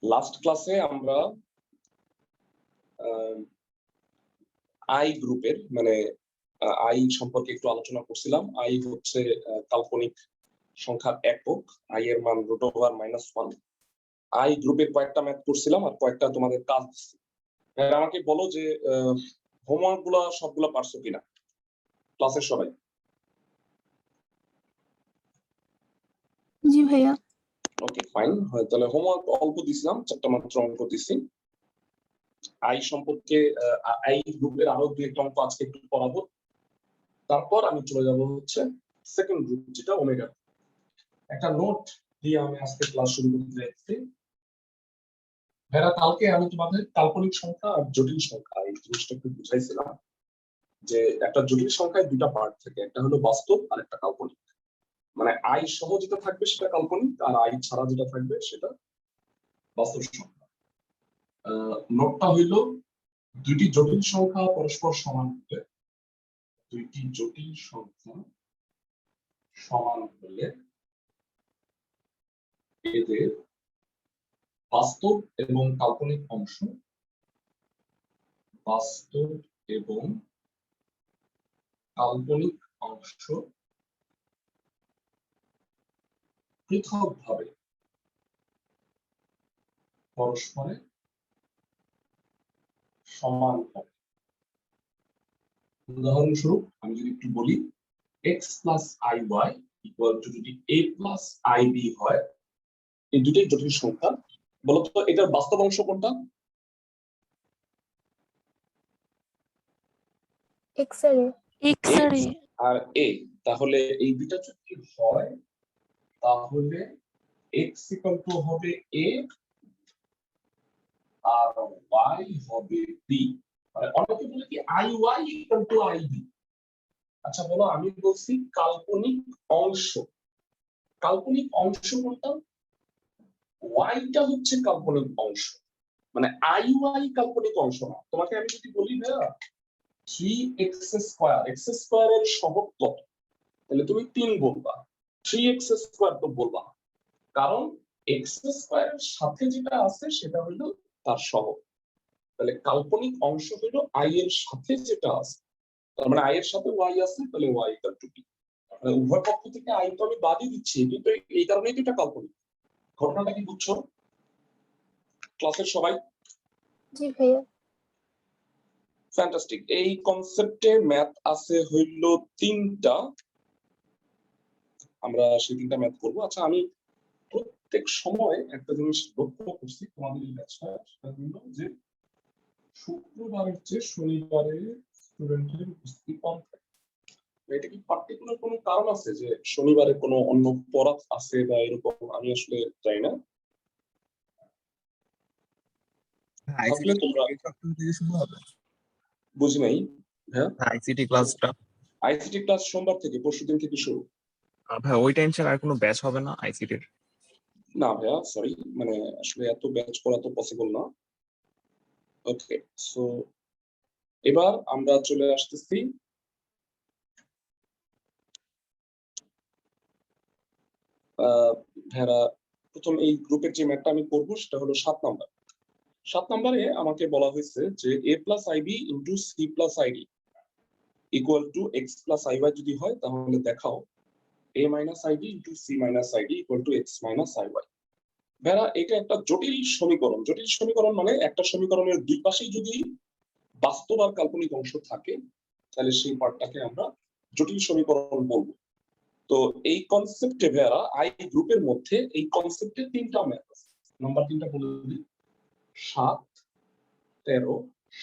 Last ক্লাসে আমরা I গ্রুপের মানে আই সম্পর্কে একটু আলোচনা করছিলাম। আই হচ্ছে কাল্পনিক সংখ্যার একক, আই এর মান √(-1)। আই গ্রুপের কয়েকটা ম্যাথ করছিলাম আর কয়েকটা তোমাদের কাজ দিচ্ছি। আমাকে বলো যে হোমওয়ার্ক গুলা সবগুলা পারছো কিনা ক্লাসের সবাই? জি ভাইয়া। ওকে ফাইন, তাহলে হোমওয়ার্ক অল্প দিছিলাম, 4টা মাত্র অঙ্ক দিছি। আই সম্পর্কে আই গ্রুপের আরো 2-1টা অঙ্ক আজকে একটু পড়াবো, তারপর আমি চলে যাব হচ্ছে সেকেন্ড গ্রুপ যেটা ওমেগা। একটা নোট দিয়ে আমি আজকে ক্লাস শুরু করতে যাচ্ছি। কালকে আমি তোমাদের কাল্পনিক সংখ্যা আর জটিল সংখ্যা এই জিনিসটা একটু বুঝাইছিলাম যে একটা জটিল সংখ্যায় দুটা পার্ট থাকে, একটা হলো বাস্তব আর একটা কাল্পনিক। মানে আই সহ যেটা থাকবে সেটা কাল্পনিক আর আই ছাড়া যেটা থাকবে সেটা বাস্তব সংখ্যা। নোটটা হইল দুইটি জটিল সংখ্যা পরস্পর সমান হলে, দুইটি জটিল সংখ্যা সমান হলে এদের বাস্তব এবং কাল্পনিক অংশ, বাস্তব এবং কাল্পনিক অংশ পৃথকভাবে পরস্পরে সমান হবে। উদাহরণস্বরূপ আমি যদি একটু বলি, x + iy = যদি a + ib হয়, এই দুটোই জটিল সংখ্যা। বলতো এটার বাস্তব অংশ কোনটা? x R a। তাহলে এই দুটো যদি হয় তাহলে x = হবে a আর y হবে b। মানে অনেকে বলে কি iy = ib। আচ্ছা বলো, আমি বলছি কাল্পনিক অংশ। কাল্পনিক অংশ কোনটা? ওয়াইটা হচ্ছে কাল্পনিক অংশ, মানে iy কাল্পনিক অংশ না। তোমাকে আমি যদি বলি ভাইয়া 3x², x² এর সহগ কত, তাহলে তুমি 3 বলবা, 3x² তো বলবা না, কারণ x² এর সাথে যেটা আছে সেটা হলো তার সহগ। তাহলে কাল্পনিক অংশ হলো i এর সাথে যেটা আছে, তার মানে i এর সাথে y আছে, তাহলে y = b। মানে উভয় পক্ষ থেকে i তো আমি বাদই দিচ্ছি, কিন্তু এই কারণেই তো এটা কাল্পনিক। ঘটনাটা কি বুঝছো ক্লাসের সবাই? জি ভাইয়া। ফ্যান্টাস্টিক। এই কনসেপ্টে ম্যাথ আছে হইল 3টা, আমরা সেই 3টা ম্যাথ করব। আচ্ছা আমি প্রত্যেক সময় একটা জিনিস লক্ষ্য করছি তোমাদের এই ব্যাচটা, সেটা হলো যে শুক্রবারের চেয়ে শনিবারে স্টুডেন্টের উপস্থিতি কম থাকে। এটা কি পার্টিকুলার কোনো কারণ আছে যে শনিবারে কোনো অন্য পড়া আছে বা এরকম? আমি আসলে জানি না। আসলে তোমরা বুঝি নাই। হ্যাঁ, আইসিটি ক্লাসটা, আইসিটি ক্লাস সোমবার থেকে, পরশুদিন থেকে শুরু। ভাই ওই টেনশন আর কোনো ব্যাচ হবে না আইসিটির? না ভাইয়া সরি, মানে আসলে এত ব্যাচ করা তো পসিবল না। ওকে, সো এবার আমরা চলে আসতেছি ভেড়া। প্রথম এই গ্রুপের যে ম্যাথটা আমি করবো সেটা হলো 7 নাম্বার। 7 নম্বরে আমাকে বলা হয়েছে যে a + ib * c + id = x + iy যদি হয় তাহলে দেখাও a - ib * c - id = x - iy। ভেড়া এটা একটা জটিল সমীকরণ। জটিল সমীকরণ মানে একটা সমীকরণের দুই পাশেই যদি বাস্তব আর কাল্পনিক অংশ থাকে তাহলে সেই পার্টটাকে আমরা জটিল সমীকরণ বলবো। তো এই কনসেপ্টে ভেড়া আই গ্রুপের মধ্যে এই কনসেপ্টে 3টা ম্যাথ আছে। নাম্বার 3টা বলে দিই, 7, 13,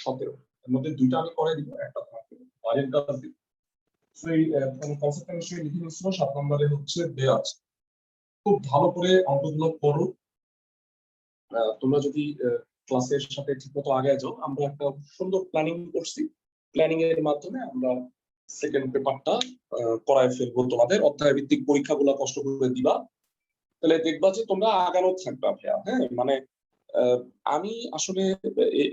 17। এর মধ্যে 2টা আমি করে দিব, একটা থাকবে বাইরের কাজ দিব। সেই কনসেপ্টটা নিশ্চয়ই লিখে নিচ্ছ। 7 নম্বরে হচ্ছে দেয়া আছে। খুব ভালো করে অঙ্কগুলো করো। তোমরা যদি ক্লাসের সাথে ঠিকমতো আগে যাও, আমরা একটা সুন্দর প্ল্যানিং করছি। প্ল্যানিং এর মাধ্যমে আমরা সেকেন্ড পেপারটা করায় ফেলবো। তোমাদের অধ্যায় ভিত্তিক পরীক্ষাগুলো কষ্ট করে দিবা, তাহলে দেখবা যে তোমরা আগানো থাকবা ভাইয়া। হ্যাঁ, মানে আমি আসলে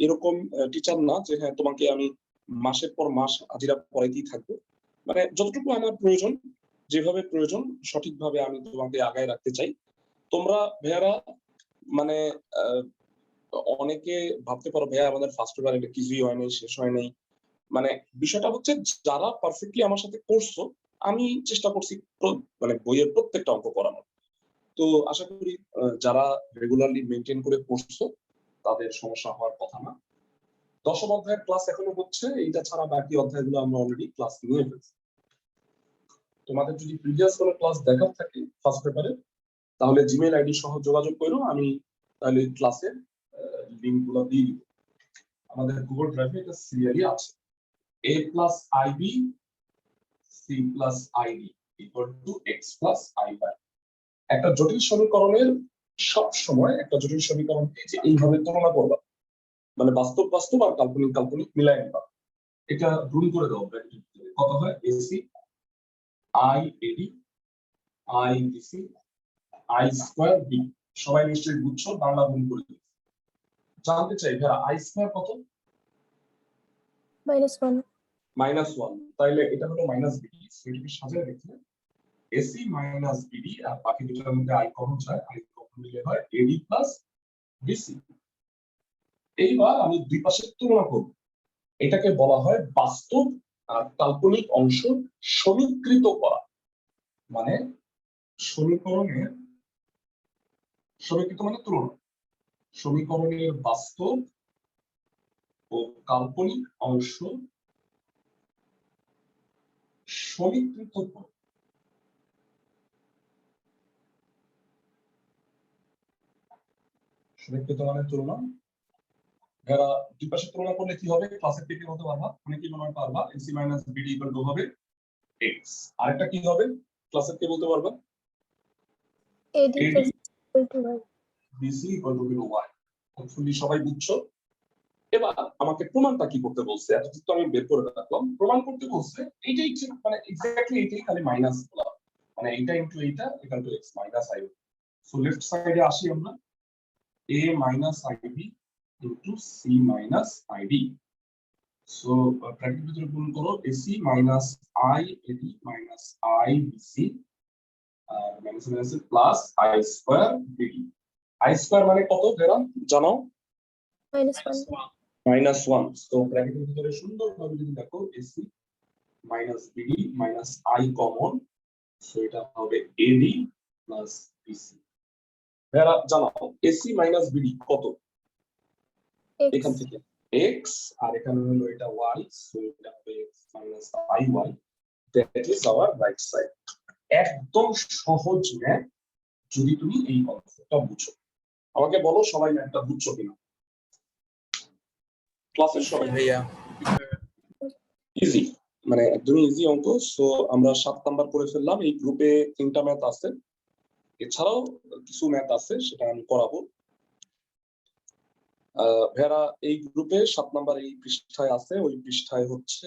এরকম টিচার না যে হ্যাঁ তোমাকে আমি মাসের পর মাস হাজিরা পড়াইতেই থাকবো। মানে যতটুকু আমার প্রয়োজন, যেভাবে প্রয়োজন সঠিকভাবে আমি তোমাকে আগায় রাখতে চাই। তোমরা ভাইয়ারা মানে অনেকে ভাবতে পারো ভাইয়া আমাদের ফার্স্ট পেপার এটা কিছুই হয় নাই, শেষ হয় নাই। মানে বিষয়টা হচ্ছে যারা পারফেক্টলি আমার সাথে করছো, আমি চেষ্টা করছি মানে বইয়ের প্রত্যেকটা অঙ্ক করানোর। তো আশা করি যারা রেগুলারলি মেনটেন করে পড়ছো তাদের সমস্যা হওয়ার কথা না। 10ম অধ্যায়ের ক্লাস এখনো হচ্ছে, এইটা ছাড়া বাকি অধ্যায়গুলো আমরা অলরেডি ক্লাস নিয়ে ফেলছি। তোমাদের যদি প্রিভিয়াস কোনো ক্লাস দেখার থাকে ফার্স্ট পেপারে, তাহলে জিমেইল আইডি সহ যোগাযোগ করো, আমি তাহলে ক্লাসের লিংক গুলো দিয়ে দিব। আমাদের গুগল ড্রাইভে এটা সিরিয়ালি আছে। a plus ib c plus id equal to x plus iy। একটা জটিল সমীকরণের সব সময় একটা জটিল সমীকরণকে যে এইভাবে তুলনা করবা, মানে বাস্তব বাস্তব আর কাল্পনিক কাল্পনিক মিলাই নিবা। এটা গুণ করে দাও, কত হয় ac i ad i bc i square b। সবাই নিশ্চয়ই বুঝছো, বাংলা গুণ করে দিই। জানতে চাই ভাইয়া i স্কয়ার কত? -1 -1। তাইলে এটা হলো মাইনাস বিডি, সেটাকে সাজিয়ে রেখে এসি মাইনাস বিডি আর বাকি দুটোর মধ্যে আই কমন যায়, আই কমন নিলে হয় এডি প্লাস বিসি। এইবার আমি দুই পাশের তুলনা করব, এটাকে বলা হয় বাস্তব আর কাল্পনিক অংশ সমীকৃত করা। মানে সমীকরণের সমীকৃত মানে তুলনা, সমীকরণের বাস্তব ও কাল্পনিক অংশ সমীকৃত করা। সমীকৃত মানে তুলনা। যারা দুই পাশে তুলনা করলে কি হবে, ক্লাসের থেকে বলতে পারবা, অনেকেই মনে হয় পারবা, AC minus BD equal to হবে এক্স। আরেকটা কি হবে ক্লাসের কে বলতে পারবা, AD plus equal to y। BC equal to Y. Hopefully সবাই বুঝছো। এবার আমাকে প্রমাণটা কি করতে বলছে, এতটুকু তো আমি বের করে রাখলাম। প্রমাণ করতে বলছে এইটাই ঠিক, মানে এক্স্যাক্টলি এইটাই, খালি মাইনাস বলা, মানে এইটা ইনটু এইটা equal to X minus I. So left সাইডে আসি আমরা, a minus IB into C minus ID. So ব্র্যাকেটের ভিতরে গুণ করো AC minus I AD minus I BC আর minus minus plus I square BD. I square মানে কত বেরা জানাও? -1 তো ব্র্যাকেটের ভিতরে সুন্দরভাবে যদি দেখো AC minus BD minus I common, so এটা হবে এডি প্লাস বিসি। বেরা জানাও এসি মাইনাস বিডি কত? x এখান থেকে x আর এখানে হলো এটা y, সো এটা হবে x minus iy। That is our right side. একদম সহজ ম্যাথ যদি তুমি এই কনসেপ্টটা বুঝো। আমাকে বলো সবাই ম্যাথটা বুঝছো কিনা ক্লাসের সবাই? ভাইয়া ইজি, মানে একদমই ইজি অঙ্ক। সো আমরা 7 নাম্বার করে ফেললাম। এই গ্রুপে 3টা ম্যাথ আছে, এছাড়াও কিছু ম্যাথ আছে, সেটা আমি করাবো। ভেরা এই গ্রুপে 7 নাম্বার এই পৃষ্ঠায় আছে, ওই পৃষ্ঠায় হচ্ছে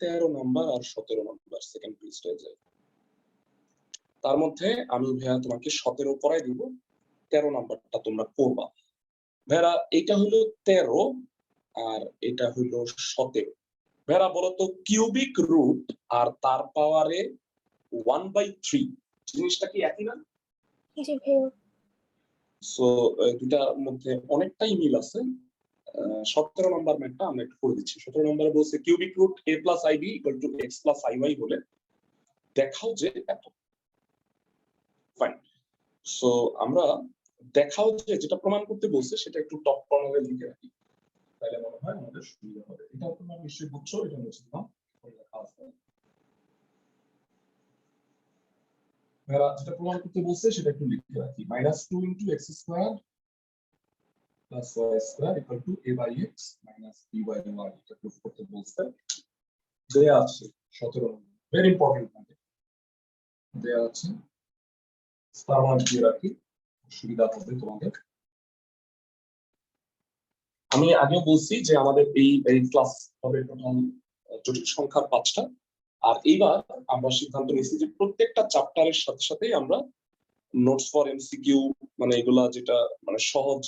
13 নাম্বার আর 17 নাম্বার সেকেন্ড পৃষ্ঠায় যায়। তার মধ্যে আমি ভাইয়া তোমাকে 17 করাই দিব, 13 নাম্বারটা তোমরা করবা। ভাইয়া এটা হলো 13 আর এটা হলো 17। ভাইয়া বলো তো কিউবিক রুট আর তার পাওয়ারে 1/3 জিনিসটা কি একই না? জি ভাইয়া। সো দুটার মধ্যে অনেকটাই মিল আছে। 17 নম্বর ম্যাথটা আমরা একটু করে দিচ্ছি। 17 নম্বরে বলছে cubic root a plus ib equal to x plus iy হলে দেখাও যে এত। ফাইন। সো আমরা দেখাও যে যেটা প্রমাণ করতে বলছে সেটা একটু টপ কর্নারে লিখে রাখি, তাহলে মনে হয় আমাদের সুবিধা হবে। এটা তোমরা নিশ্চয়ই বুঝছো, এটা মুছে দাও, লেখা আছে। ভাইরা যেটা প্রমাণ করতে বলছে সেটা একটু লিখে রাখি, -2 into x square plus y square equal to a by x minus b by y। এটা প্রুফ করতে বলছে। দেয়া আছে 17 নম্বর, ভেরি ইম্পর্টেন্ট মানে দেয়া আছে, স্টার মার্ক দিয়ে রাখি, সুবিধা হবে তোমাদের। আমি আগেও বলছি যে আমাদের এই ক্লাস হবে টোটাল জটিল সংখ্যার 5টা। আর এইবার আমরা সিদ্ধান্ত নিয়েছি যে প্রত্যেকটা চ্যাপ্টারের সাথে সাথেই আমরা নোটস ফর এমসিকিউ, মানে এগুলা যেটা মানে সহজ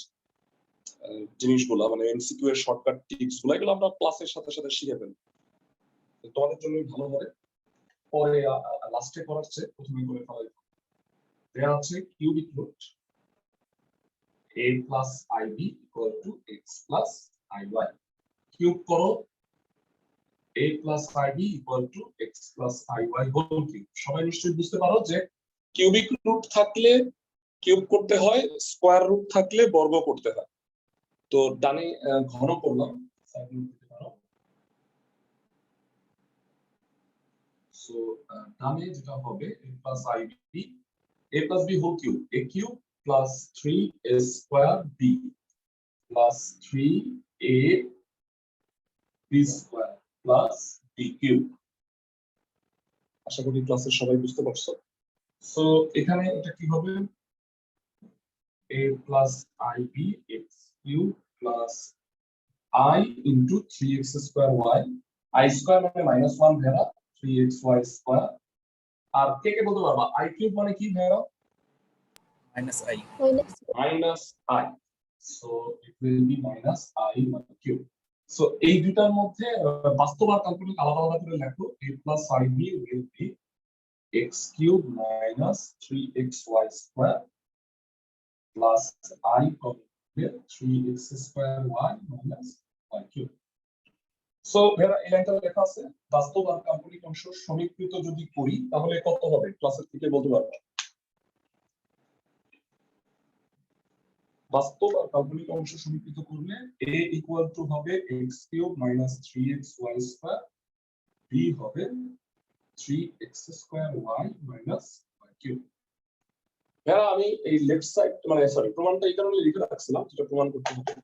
জিনিসগুলা, মানে এমসিকিউ এর শর্টকাট টিপস গুলো, এগুলো আমরা ক্লাসের সাথে সাথে শিখে ফেলবো, তোমাদের জন্য ভালো হবে। পরে লাস্টে করার চেয়ে প্রথমে করে ফেলাই। দেয়া আছে cubic root a plus ib equal to x plus iy cube করো a plus ib equal to x plus iy whole cube. সবাই নিশ্চয়ই বুঝতে পারো যে কিউবিক রুট থাকলে কিউব করতে হয়, স্কয়ার রুট থাকলে বর্গ করতে হয়। তো ডানে ঘন করলাম, সাইড দিতে পারো। সো ডানে যেটা হবে a plus ib a plus b whole cube, a cube plus 3a square b plus 3a b square plus b cube. আশা করি ক্লাসের সবাই বুঝতে পারছো। সো এখানে এটা কি হবে, a plus ib x cube plus I into 3x square y, I square মানে -1 ভেরা 3xy square, আর কে কে বলতে পারবা I cube মানে কি ভেরা? Minus I. minus I, so it will be minus I cube. So এই দুটার মধ্যে বাস্তব আর কাল্পনিক আলাদা আলাদা করে লেখো। a plus ib will be x cube minus 3xy square plus I comma 3x square y minus y cube. So এরা এই লাইনটা লেখা আছে, বাস্তব আর কাল্পনিক অংশ সমীকৃত যদি করি তাহলে কত হবে ক্লাসের থেকে বলতে পারবে? বাস্তব আর কাল্পনিক অংশ সমীকৃত করলে a ইকুয়াল টু হবে x cube minus 3xy square, b হবে 3x square y minus y cube. এরা আমি এই লেফট সাইড মানে সরি প্রমাণটা এই কারণে লিখে রাখছিলাম, যেটা প্রমাণ করতে হবে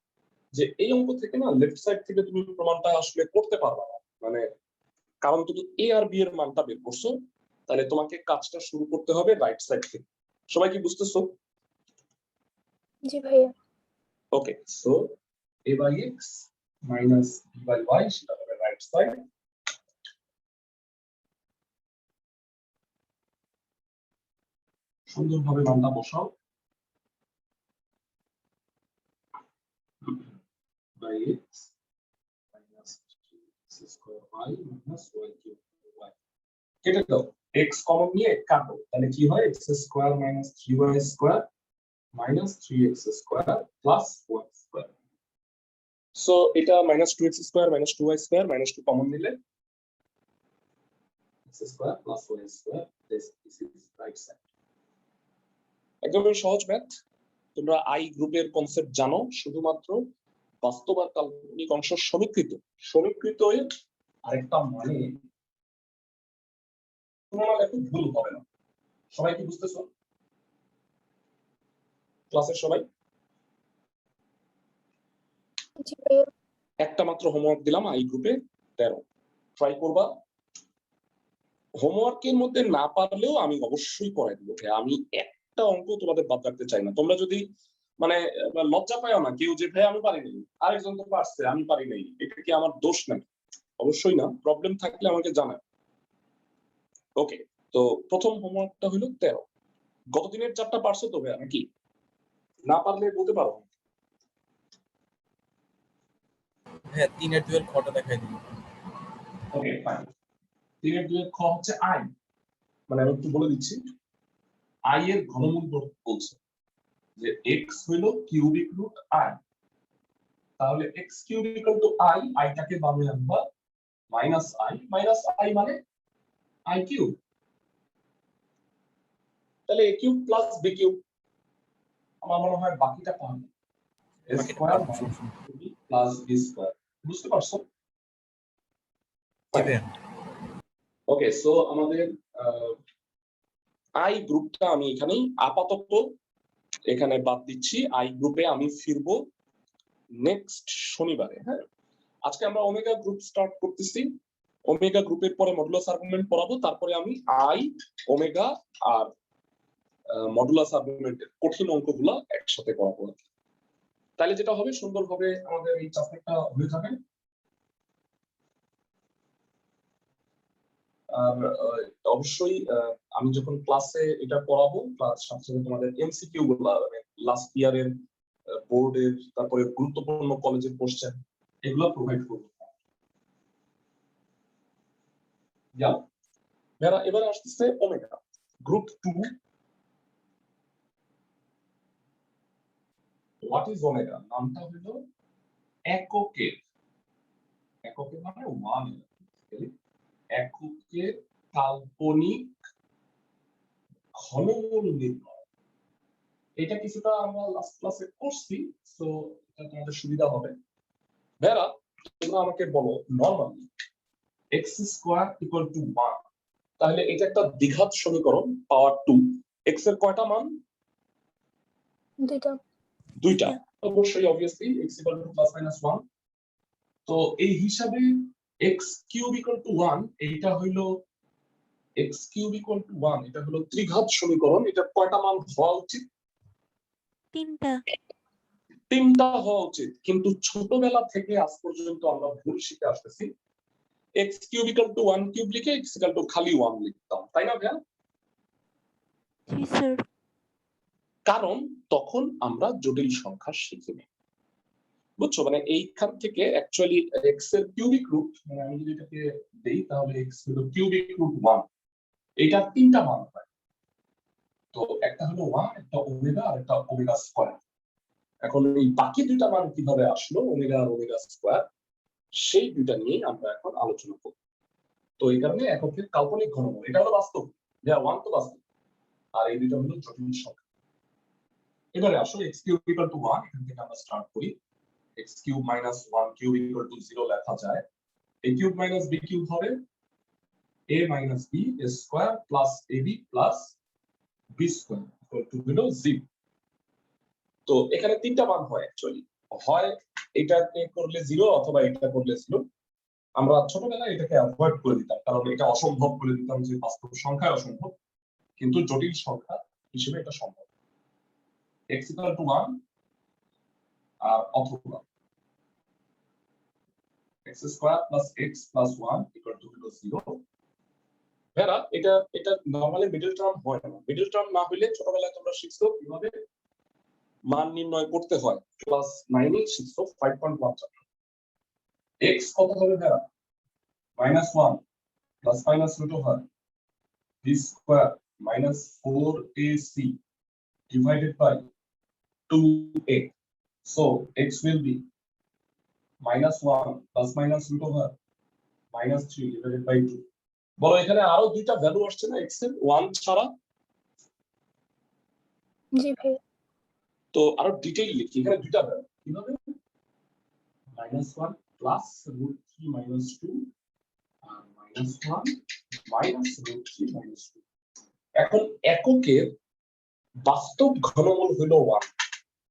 যে এই অঙ্ক থেকে না লেফট সাইড থেকে তুমি প্রমাণটা আসলে করতে পারবে না, মানে কারণ তুমি a আর b এর মানটা বের করছো, তাহলে তোমাকে কাজটা শুরু করতে হবে রাইট সাইড থেকে। সবাই কি বুঝতেছো? জি ভাইয়া। ওকে, so a by x minus b by y সেটা হবে রাইট সাইড। সুন্দরভাবে মানটা বসাও, by x minus 3x square y minus y cube y কেটে দাও, x কমন নিয়ে কাটো, তাহলে কি হয় x square minus 3y square minus 3x square plus y square. So এটা minus 2x square minus 2y square minus 2 common নিলে x square plus y square, this is right side। একদমই সহজ math. তোমরা আই গ্রুপের concept জানো, শুধুমাত্র বাস্তব আর কাল্পনিক অংশ সমীকৃত সমীকৃত এর আরেকটা মানে তোমার একটু ভুল হবে না। সবাই কি বুঝতেছো ক্লাসের সবাই? জি ভাইয়া। একটা মাত্র হোমওয়ার্ক দিলাম আই গ্রুপে 13, ট্রাই করবা। হোমওয়ার্কের মধ্যে না পারলেও আমি অবশ্যই করাই দেবো, আমি একটা অঙ্ক তোমাদের বাদ রাখতে চাই না। তোমরা যদি মানে লজ্জা পাও না কেউ যে ভাই আমি পারিনি, আরেকজন তো পারছে আমি পারি নাই, এটা কি আমার দোষ নাকি? অবশ্যই না, প্রবলেম থাকলে আমাকে জানাও। ওকে, তো প্রথম হোমওয়ার্কটা হলো 13। গতদিনের চারটা পারছো তো ভাইয়া নাকি? না পারলে বলতে পারো। হ্যাঁ 3-এর 2-এর খটা দেখাই দিন। Okay fine. 3-এর 2-এর খ হচ্ছে আই, মানে আমি একটু বলে দিচ্ছি, আই এর ঘনমূল বলছে যে x হলো কিউবিক রুট i, তাহলে x cube equal to i, আইটাকে বামে আনবা মাইনাস i মানে i কিউব, তাহলে a cube plus b cube. আমার মনে হয় বাকিটা পাবে a square plus b square. বুঝতে পারছো? ওকে, সো আমাদের আই গ্রুপটা আমি এখানেই আপাতত এখানে বাদ দিচ্ছি। আই গ্রুপে আমি ফিরবো নেক্সট শনিবারে। হ্যাঁ, আজকে আমরা ওমেগা গ্রুপ স্টার্ট করতেছি। ওমেগা গ্রুপের পরে মডুলাস আর্গুমেন্ট পড়াবো, তারপরে আমি আই ওমেগা আর মডুলাস আর্গুমেন্টের কঠিন অঙ্কগুলো একসাথে পড়াবো। তাহলে যেটা হবে সুন্দরভাবে আমাদের এই চ্যাপ্টারটা হয়ে যাবে। আর অবশ্যই আমি যখন ক্লাসে এটা পড়াবো, ক্লাস সাথে সাথে তোমাদের এমসিকিউ গুলো লাস্ট ইয়ারের বোর্ডের, তারপরে গুরুত্বপূর্ণ কলেজের কোশ্চেন এগুলো প্রোভাইড করবো। এবার আসতেছে omega group 2। What is omega? নামটা হলো এককের, এককের মানে ওয়ান, এককের কাল্পনিক ঘনমূল নির্ণয়। এটা কিছুটা আমরা লাস্ট ক্লাসে করছি, সো এটা তোমাদের সুবিধা হবে। ভাইরা তোমরা আমাকে বলো normally x square equal two 1, তাহলে এটা একটা দ্বিঘাত সমীকরণ পাওয়ার 2, x এর কয়টা মান? দুইটা। অবশ্যই obviously x equal to plus minus 1। তো এই হিসাবে x কিউব ইকুয়াল টু 1, এইটা হইলো x কিউব ইকুয়াল টু 1, এটা হলো ত্রিঘাত সমীকরণ। এটা কয়টা মান হওয়া উচিত? তিনটা হওয়া উচিত, কিন্তু ছোটবেলা থেকে আজ পর্যন্ত আমরা ভুল শিখে আসতেছি। x cube equal to 1 cube লিখে x ইকুয়াল টু খালি 1 লিখতাম, তাই না ভাইয়া? জি স্যার। কারণ তখন আমরা জটিল সংখ্যা শিখিনি, বুঝছো? মানে এইখান থেকে অ্যাকচুয়ালি x এর কিউবিক রুট, মানে আমি যদি এটাকে দেই তাহলে x হলো কিউবিক রুট 1, এটা তিনটা মান হয়। তো একটা হলো 1, একটা ওমেগা আর একটা ওমেগা স্কয়ার। এখন এই বাকি দুইটা মান কিভাবে আসলো, ওমেগা আর ওমেগা স্কয়ার, সেই দুইটা নিয়ে আমরা এখন আলোচনা করব। তো এই কারণে এককের কাল্পনিক ঘনমূল, এটা হলো বাস্তব, যা 1 তো বাস্তব, আর এই দুইটা হলো জটিল সংখ্যা। এবারে আসো x কিউব ইকুয়াল টু 1, এখান থেকে আমরা স্টার্ট করি। x cube minus 1 cube equal to 0 লেখা যায়। a cube minus b cube হবে a minus b square plus ab plus b square equal to হলো 0। তো এখানে তিনটা মান হয় অ্যাকচুয়ালি, হয় এটাকে করলে 0 অথবা এটা করলে 0। আমরা ছোটবেলায় এটাকে অ্যাভয়েড করে দিতাম, কারণ এটা অসম্ভব করে দিতাম যে বাস্তব সংখ্যায় অসম্ভব, কিন্তু জটিল সংখ্যা হিসেবে এটা সম্ভব। x ইকুয়াল টু 1 আর অথবা x square plus x plus 1 equal to 0। ভাইরা এটা নরমালি মিডল টার্ম হয় না। মিডল টার্ম না হইলে ছোটবেলায় তোমরা শিখছো কিভাবে মান নির্ণয় করতে হয়, ক্লাস 9 এ শিখছো 5.1 চ্যাপ্টার। x কত হবে ভাইরা? -1 plus minus root over b square minus 4ac divided by 2a. So x will be -1 plus minus root over -3 divided by 2. বলো এখানে আরো দুইটা ভ্যালু আসছে না x এর 1 ছাড়া? জি ভাই। তো আরো ডিটেইল লিখি, এখানে দুইটা ভ্যালু কিভাবে? -1 প্লাস √3 - 2 আর -1 মাইনাস √3 - 2। এখন এককের বাস্তব ঘনমূল হলো 1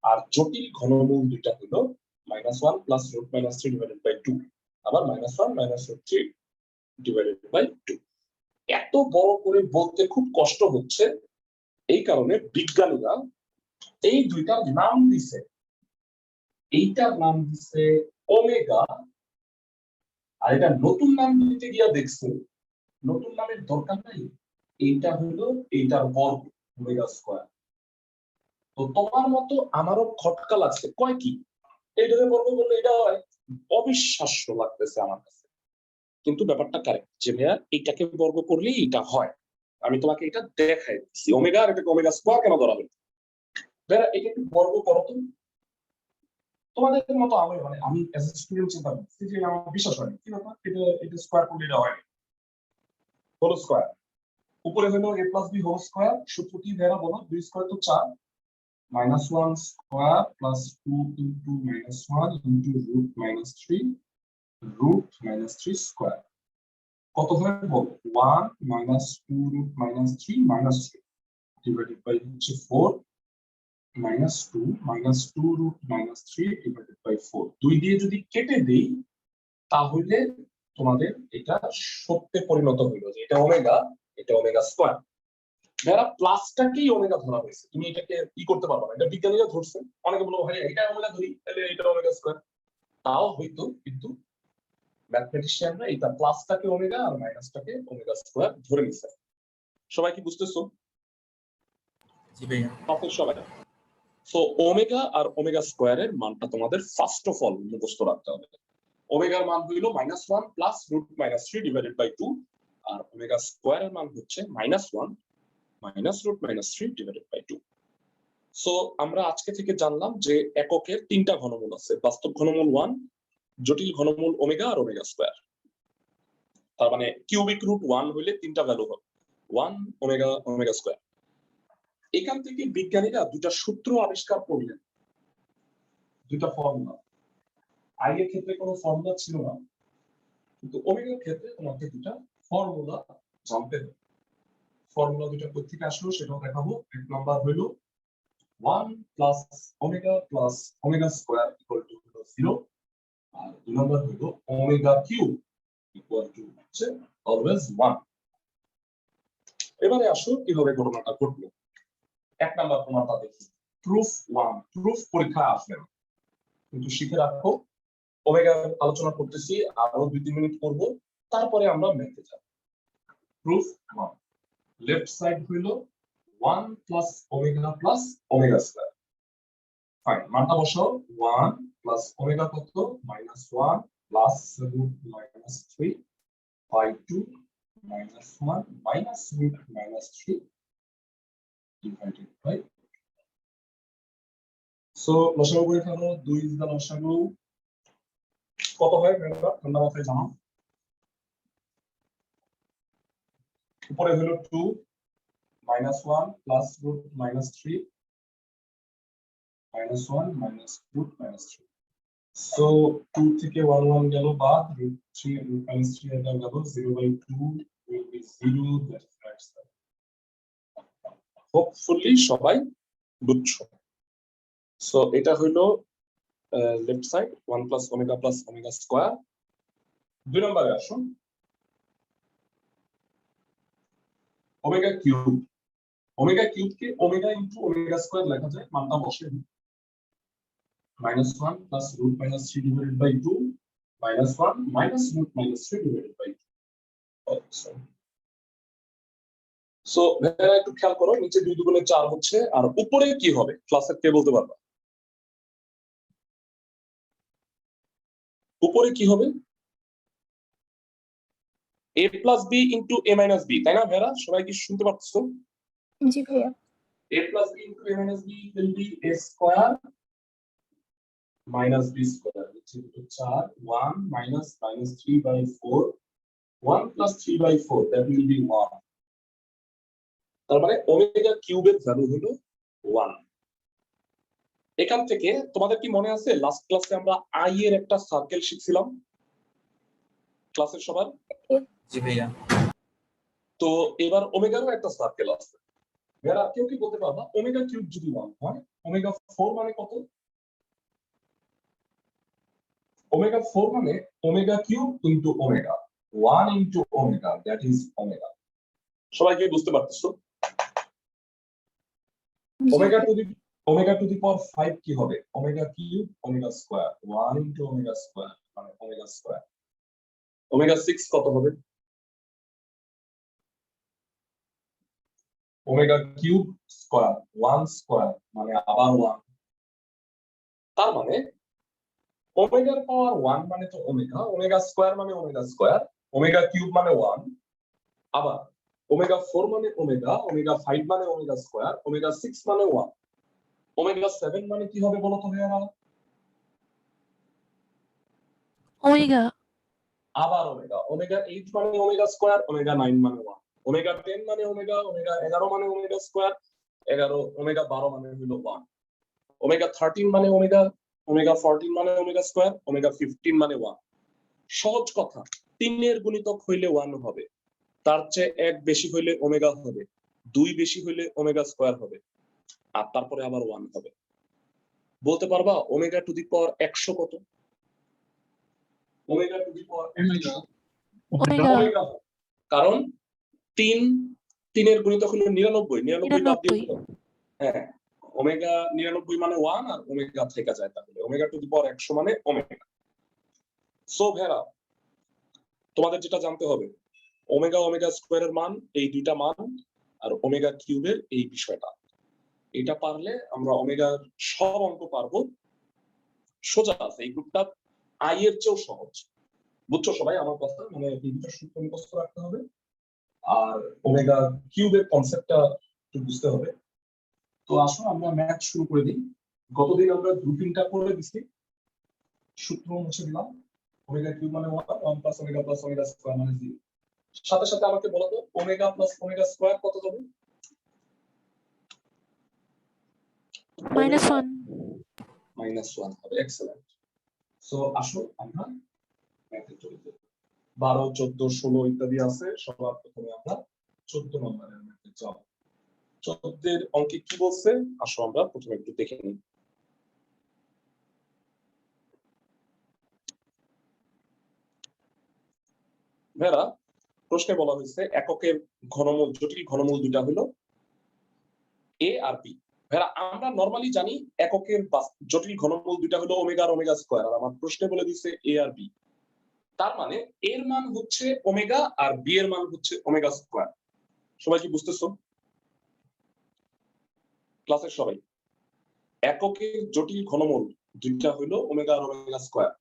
আর জটিল ঘনমূল দুইটা হলো -1 প্লাস √3 ডিভাইডেড বাই 2 আবার -1 মাইনাস √3 ডিভাইডেড বাই 2। এত বড় করে বলতে খুব কষ্ট হচ্ছে, এই কারণে বিজ্ঞানীরা এই দুইটার নাম দিছে। এইটার নাম দিছে ওমেগা, আর এটা নতুন নাম দিতে গিয়া দেখছে নতুন নামের দরকার নাই, এইটা হলো এইটার বর্গ ওমেগা স্কয়ার। তো তোমার মতো আমারও খটকা লাগছে, কয় কি এইটাকে বর্গ করলে এটা হয়, অবিশ্বাস্য লাগতেছে আমার কাছে, কিন্তু ব্যাপারটা কারেক্ট যে ভাইয়া এইটাকে বর্গ করলে এটা হয়। আমি তোমাকে এটা দেখাই দিচ্ছি, ওমেগা আর এটাকে ওমেগা স্কয়ার কেন ধরা হলো। ভাইয়া এটা একটু বর্গ করো তো। তোমাদের মতো আমি মানে আমি অ্যাজ এ স্টুডেন্ট চিন্তা করছি যে আমার বিশ্বাস হয় কি ব্যাপার, এটা স্কয়ার করলে এটা হয় হোল স্কয়ার, উপরে হলো a plus b whole square. সূত্র কি ভাইয়া বলো? 2 স্কয়ার তো 4, -1 square plus 2 into -1 into √-3 √-3 square কত হয় বলো? 1 -2 √-3 -3 ডিভাইডেড বাই হচ্ছে 4 -2 √-3 ডিভাইডেড বাই 4। 2 দিয়ে যদি কেটে দেই তাহলে তোমাদের এটা সত্যে পরিণত হইল যে এটা ওমেগা, এটা ওমেগা স্কয়ার। যারা প্লাসটাকেই ওমেগা ধরা হয়েছে, তুমি এটাকে কি করতে পারবে না, এটা বিজ্ঞানীরা ধরছে। অনেকে বলবো ভাই এটা ওমেগা ধরি, তাহলে এটা ওমেগা স্কয়ার, তাও হইতো, কিন্তু ম্যাথমেটিশিয়ানরা এটা প্লাসটাকে ওমেগা আর মাইনাসটাকে ওমেগা স্কয়ার ধরে নিছে। সবাই কি বুঝতেছো? জি ভাইয়া। সবাই। সো ওমেগা আর ওমেগা স্কয়ারের মানটা তোমাদের ফার্স্ট অফ অল মুখস্থ রাখতে হবে। ওমেগার মান হইল -1 প্লাস √-3 ডিভাইডেড বাই 2, আর ওমেগা স্কয়ারের মান হচ্ছে -1 মাইনাস √-3 ডিভাইডেড বাই 2। সো আমরা আজকে থেকে জানলাম যে এককের 3টা ঘনমূল আছে, বাস্তব ঘনমূল 1, জটিল ঘনমূল ওমেগা আর ওমেগা স্কয়ার। তার মানে কিউবিক রুট 1 হইলে 3টা ভ্যালু হবে 1 ওমেগা ওমেগা স্কয়ার। এখান থেকে বিজ্ঞানীরা দুটা সূত্র আবিষ্কার করলেন, দুটা ফর্মুলা। আই এর ক্ষেত্রে কোনো ফর্মুলা ছিল না, কিন্তু ওমেগার ক্ষেত্রে তোমাকে দুটা ফর্মুলা জানতে হবে। ফর্মুলা দুটা কোথা থেকে আসলো সেটাও দেখাবো। এক নাম্বার হলো 1 plus omega square equal to 0, আর দুই নাম্বার হলো ওমেগা কিউব ইকুয়াল টু হচ্ছে অলওয়েজ 1। এবারে আসো কিভাবে ঘটনাটা ঘটলো। এক নাম্বার প্রমাণটা দেখি। প্রুফ 1, প্রুফ পরীক্ষায় আসবে না, কিন্তু শিখে রাখো। ওমেগা আলোচনা করতেছি, আরো 2-3 মিনিট করব, তারপরে আমরা ম্যাথে যাব। প্রুফ 1, লেফট সাইড হলো 1 প্লাস ওমেগা স্কয়ার। ফাইন, মানটা বসাও। 1 প্লাস ওমেগা কত? -1 plus root -3 by 2 -1 minus root -3 divided by. So লসাগু করে ফেলো। 2 ইজ দ্য লসাগু। কত হয় মেম্বার? ঠান্ডা মাথায় জানাও। উপরে হলো 2 -1 plus root -3 -1 minus root -3। So 2 থেকে 1 গেল বাদ, রুট 3 রুট -3 এটা গেল 0/2 will be 0, that is right side. Hopefully সবাই বুঝছো। সো এটা হলো left side 1 plus omega square. দুই নম্বরে আসুন, ওমেগা কিউবকে ওমেগা ইনটু ওমেগা স্কয়ার লেখা যায়। মানটা বসে -1 plus root -3 divided by 2 -1 minus root -3 divided by 2। So ভাইরা একটু খেয়াল করো, নিচে 2 দুগুণে 4 হচ্ছে, আর উপরে কি হবে ক্লাসের কে বলতে পারবা? উপরে কি হবে? a plus B into a minus B, তাই না ভাইরা? সবাই কি শুনতে পাচ্ছ? জি ভাইয়া। a plus b into a minus b will be a square minus b square, which is 4 1 minus -3 by 4 1 plus 3 by 4, that will be 1। তার মানে ওমেগা কিউবের ভ্যালু হলো 1। এখান থেকে তোমাদের কি মনে আছে লাস্ট ক্লাসে আমরা আই এর একটা সার্কেল শিখছিলাম ক্লাসের সবার? জি ভাইয়া। তো এবার ওমেগারও একটা সার্কেল আছে। ভাইরা কেউ কি বলতে পারবা ওমেগা কিউব যদি 1 হয়, ওমেগা 4 মানে কত? ওমেগা 4 মানে omega cube into omega 1 into omega, that is omega. সবাই কি বুঝতে পারতেছো? ওমেগা টু দি পাওয়ার 5 কি হবে? Omega cube omega square 1 into omega square মানে ওমেগা স্কয়ার। ওমেগা 6 কত হবে? ওমেগা কিউব স্কয়ার 1 স্কয়ার মানে আবার 1। তার মানে ওমেগার পাওয়ার 1 মানে তো ওমেগা স্কয়ার মানে ওমেগা স্কয়ার, ওমেগা কিউব মানে 1, আবার ওমেগা 4 মানে ওমেগা 5 মানে ওমেগা স্কয়ার, ওমেগা 6 মানে 1, ওমেগা 7 মানে কি হবে বলো তো ভাইয়া? ওমেগা। আবার ওমেগা 8 মানে ওমেগা স্কয়ার, ওমেগা 9 মানে 1, ওমেগা 10 মানে ওমেগা 11 মানে ওমেগা স্কয়ার, 11 ওমেগা 12 মানে হলো 1, ওমেগা 13 মানে ওমেগা 14 মানে ওমেগা স্কয়ার, ওমেগা 15 মানে 1। সহজ কথা, 3 এর গুণিতক হইলে 1 হবে, তার চেয়ে 1 বেশি হইলে ওমেগা হবে, 2 বেশি হইলে ওমেগা স্কয়ার হবে, আর তারপরে আবার 1 হবে। বলতে পারবা ওমেগা টু দি পাওয়ার 100 কত? Omega to the power 100 omega. কারণ 3 এর গুণিতক হলো 99 বাদ দিয়ে দিও। হ্যাঁ, ওমেগা 99 মানে 1 আর ওমেগা থেকে যায়, তাহলে ওমেগা টু দি পাওয়ার 100 মানে ওমেগা। সো ভেরা তোমাদের যেটা জানতে হবে ওমেগা স্কয়ারের মান, এই দুইটা মান, আর ওমেগা কিউবের এই বিষয়টা, এটা পারলে আমরা ওমেগার সব অঙ্ক পারবো। সোজা আছে, এই গ্রুপটা আই এর চেয়েও সহজ। বুঝছো সবাই আমার কথা? মানে এই দুটো সূত্র মুখস্থ রাখতে হবে, আর ওমেগা কিউবের কনসেপ্টটা একটু বুঝতে হবে। তো আসো আমরা ম্যাথ শুরু করে দিই। গতদিন আমরা গ্রুপিংটা করে দিছি, সূত্র মুছে দিলাম। ওমেগা কিউব মানে 1 প্লাস ওমেগা স্কয়ার মানে 0। সাথে সাথে আমাকে বলো তো ওমেগা প্লাস ওমেগা স্কয়ার কত হবে? -1. -1 হবে। এক্সেলেন্ট। সো আসো আমরা ম্যাথে চলে যাই। 12, 14, 16 ইত্যাদি আছে। সবার প্রথমে আমরা 14 নম্বরের ম্যাথে যাব। 14 এর অঙ্কে কি বলছে আসো আমরা প্রথমে একটু দেখে নিই। ভাইরা প্রশ্নে বলা হয়েছে এককের ঘনমূল, জটিল ঘনমূল দুইটা হলো এ আর বি। ভাইরা আমরা নরমালি জানি এককের জটিল ঘনমূল দুইটা হলো ওমেগা আর ওমেগা স্কয়ার, আর আমার প্রশ্নে বলে দিচ্ছে এ আর বি। তার মানে এর মান হচ্ছে ওমেগা আর বি এর মান হচ্ছে ওমেগা স্কয়ার। সবাই কি বুঝতেছো? ক্লাসের সবাই, এককের জটিল ঘনমূল দুইটা হলো ওমেগা আর ওমেগা স্কয়ার।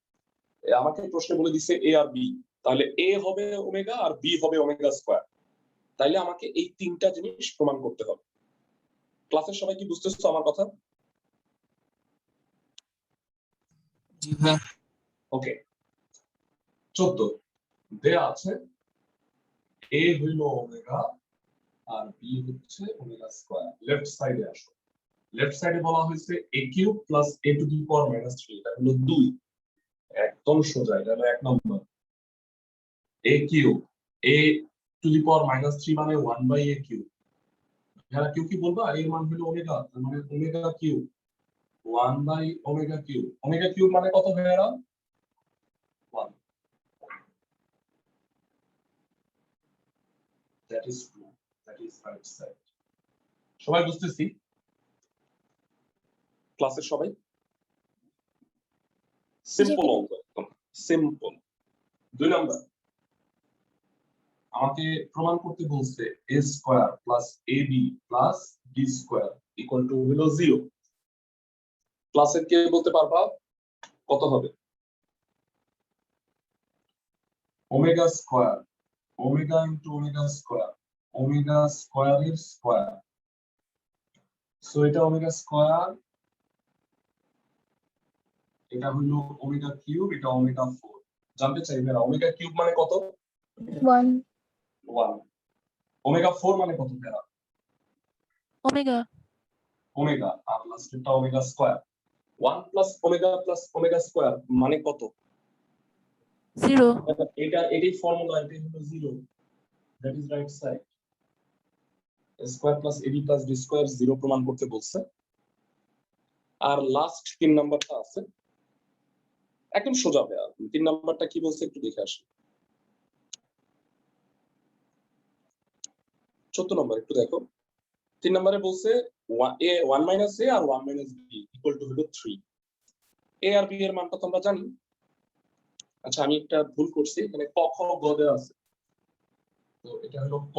আমাকে প্রশ্নে বলে দিচ্ছে এ আর বি, তাহলে এ হবে ওমেগা আর বি হবে ওমেগা স্কয়ার। তাইলে আমাকে এই তিনটা জিনিস প্রমাণ করতে হবে। ক্লাসের সবাই কি বুঝতেছো আমার কথা? জি ভাইয়া। ওকে, 14 দেয়া আছে এ হইল ওমেগা আর বি হচ্ছে ওমেগা স্কয়ার। লেফট সাইডে আসো। লেফট সাইডে বলা হয়েছে a cube plus a to the power -3, এটা হলো 2। একদম সোজা, এটা হলো 1 নম্বর। a cube a to the power -3 মানে 1/a কিউব। যারা কেউ কি বলবা এর মান হলো ওমেগা, মানে ওমেগা কিউব 1/ওমেগা কিউব। ওমেগা কিউব মানে কত ভাইয়ারা? 1। That is true. That is right side. সবাই বুঝতেছি? ক্লাসের সবাই সিম্পল অঙ্ক, একদম সিম্পল। 2 নাম্বার আমাকে প্রমাণ করতে বলছে a square plus ab plus b square equal to হলো 0। ক্লাসের কে বলতে পারবা কত হবে? Omega square, omega into omega square, omega স্কয়ারের স্কয়ার। সো এটা ওমেগা স্কয়ার, এটা হলো ওমেগা কিউব, এটা ওমেগা 4। জানতে চাই ভাইরা ওমেগা কিউব মানে কত? 1. 1। ওমেগা 4 মানে কত ভাইরা? Omega. ওমেগা আর লাস্টেরটা omega square. 1 plus omega square মানে কত? 0. এটাই ফর্মুলা, এটাই হলো 0। That is right side. Square plus AB plus B square 0 প্রমাণ করতে বলছে। আর লাস্ট 3 নাম্বারটা আছে একদম সোজা ভাইয়া। 3 নাম্বারটা কি বলছে একটু দেখে আসি। 14 নম্বর একটু দেখো। 3 নম্বরে বলছে a 1 মাইনাস a আর 1 মাইনাস b ইকুয়াল টু হলো 3। a আর b এর মানটা তো আমরা জানি। আচ্ছা আমি একটা ভুল করছি, এখানে ক খ গ দেওয়া আছে। তো এটা হলো ক,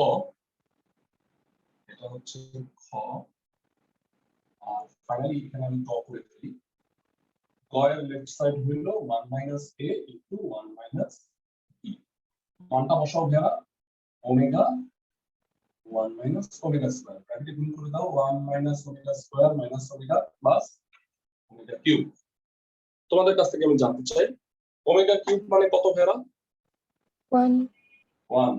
এটা হচ্ছে খ, আর ফাইনালি এখানে আমি গ করে ফেলি। গ এর লেফট সাইড হলো 1 minus a into 1 minus b। মানটা বসাও ভাইয়া, ওমেগা 1 মাইনাস ওমেগা স্কয়ার, ব্র্যাকেটে গুণ করে দাও 1 minus omega square minus omega plus omega cube. তোমাদের কাছ থেকে আমি জানতে চাই ওমেগা কিউব মানে কত ভাইয়া? 1. 1।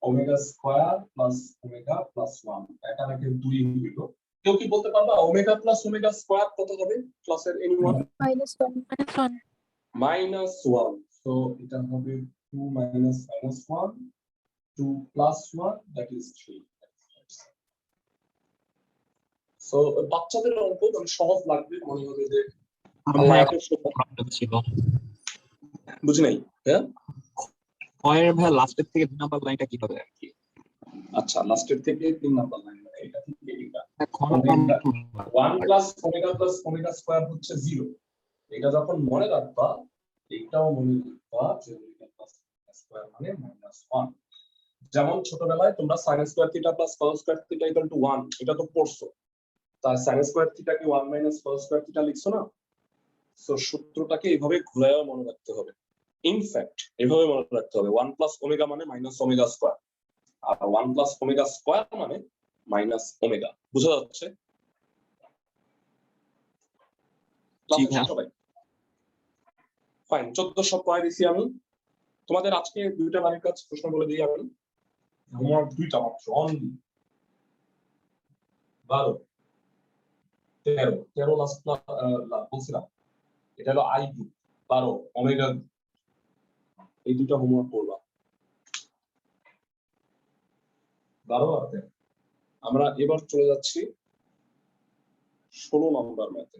Omega square plus omega plus 1, এটা নাকি 2 হইল। কেউ কি বলতে পারবা ওমেগা প্লাস ওমেগা স্কয়ার কত হবে? ক্লাসের এনিওয়ান? -1. -1. -1। সো এটা হবে 2 minus -1, 2 plus 1 that is 3। So বাচ্চাদের অঙ্ক মানে সহজ লাগবে, মনে হবে যে আল্লাহ এত সহজ ছিল। বুঝি নাই। হ্যাঁ কয়ের ভাইয়া লাস্টের থেকে 2 নাম্বার লাইনটা কি হবে আর কি? আচ্ছা লাস্টের থেকে 3 নাম্বার লাইন মানে এটা থেকে এটা 1 প্লাস ওমেগা স্কয়ার হচ্ছে 0। এটা যখন মনে রাখবা, এটাও মনে রাখবা যে ওমেগা প্লাস স্কয়ার মানে -1। যেমন ছোটবেলায় তোমরা sin square theta plus cos square theta equal to 1 এটা তো পড়ছো। তাই sin স্কয়ার থিটা কে 1 মাইনাস cos স্কয়ার থিটা লিখছো না? সো সূত্রটাকে এইভাবে ঘুরায়ও মনে রাখতে হবে। ইনফ্যাক্ট এভাবে মনে রাখতে হবে 1 প্লাস ওমেগা মানে মাইনাস ওমেগা স্কয়ার, আর 1 প্লাস ওমেগা স্কয়ার মানে মাইনাস ওমেগা। বুঝা যাচ্ছে? জি ভাইয়া। সবাই ফাইন। 1400 পয়েন্ট দিছি আমি। তোমাদের আজকে দুইটা বাড়ির কাজ প্রশ্ন বলে দিই আমি। হোমওয়ার্ক দুইটা মাত্র, অনলি 12 13 লাস্ট বলছিলাম, এটা হলো আই গ্রুপ, 12 ওমেগা, এই দুইটা হোমওয়ার্ক করবা। 12 আর 13। আমরা এবার চলে যাচ্ছি 16 নম্বর ম্যাথে।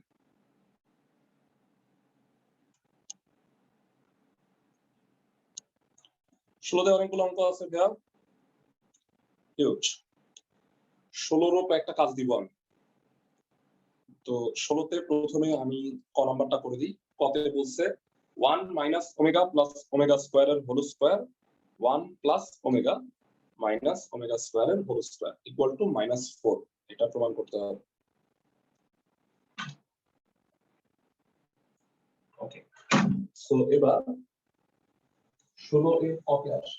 16তে অনেকগুলো অঙ্ক আছে ভাইয়া, হিউজ। 16 এর একটা কাজ দিব আমি। তো 16তে প্রথমে আমি ক নাম্বারটা করে দিই। কতে বলছে 1 মাইনাস ওমেগা প্লাস ওমেগা স্কয়ারের whole square 1 plus omega minus omega স্কয়ারের হোল স্কয়ার ইকুয়াল টু -4। এটা প্রমাণ করতে হবে। ওকে, সো এবার 16 এর কপি আসে।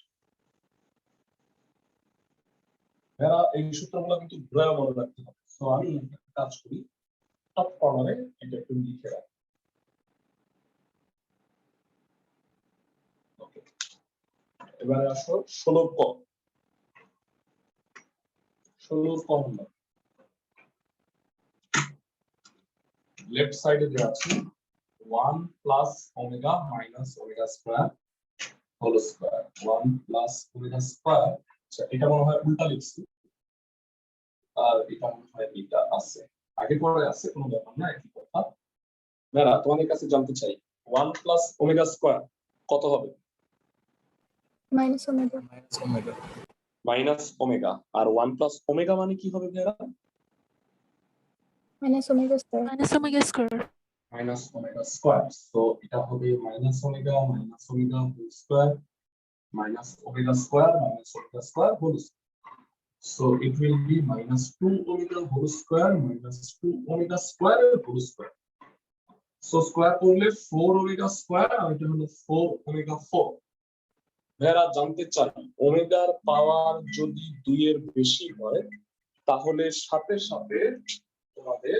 এরা এই সূত্রগুলো কিন্তু ঘুরে মনে রাখতে হবে। সো আমি একটা কাজ করি, টপ কর্নারে এটা একটু লিখে রাখি। ওকে, এবারে আসো 16 ক। 16 ক নাম্বার লেফট সাইডে দেওয়া আছে 1 plus omega minus omega square whole square 1 plus omega square. আচ্ছা, এটা মনে হয় উল্টা লিখছি, আর এটা মনে হয় এটা আছে, আগে পরে আছে, কোনো ব্যাপার না, একই কথা। মেরা তোমাদের কাছে জানতে চাই 1 প্লাস ওমেগা স্কয়ার কত হবে? Minus omega. Minus omega. আর 1 প্লাস ওমেগা মানে কি হবে মেরা? Minus omega square. minus omega square. Minus omega square. So এটা হবে minus omega whole square minus omega square whole square. So it will be -2 omega whole square minus 2 omega square whole square. So square করলে 4 omega square আর এটা হলো 4 omega 4। যারা জানতে চান ওমেগার পাওয়ার যদি 2 এর বেশি হয় তাহলে সাথে সাথে তোমাদের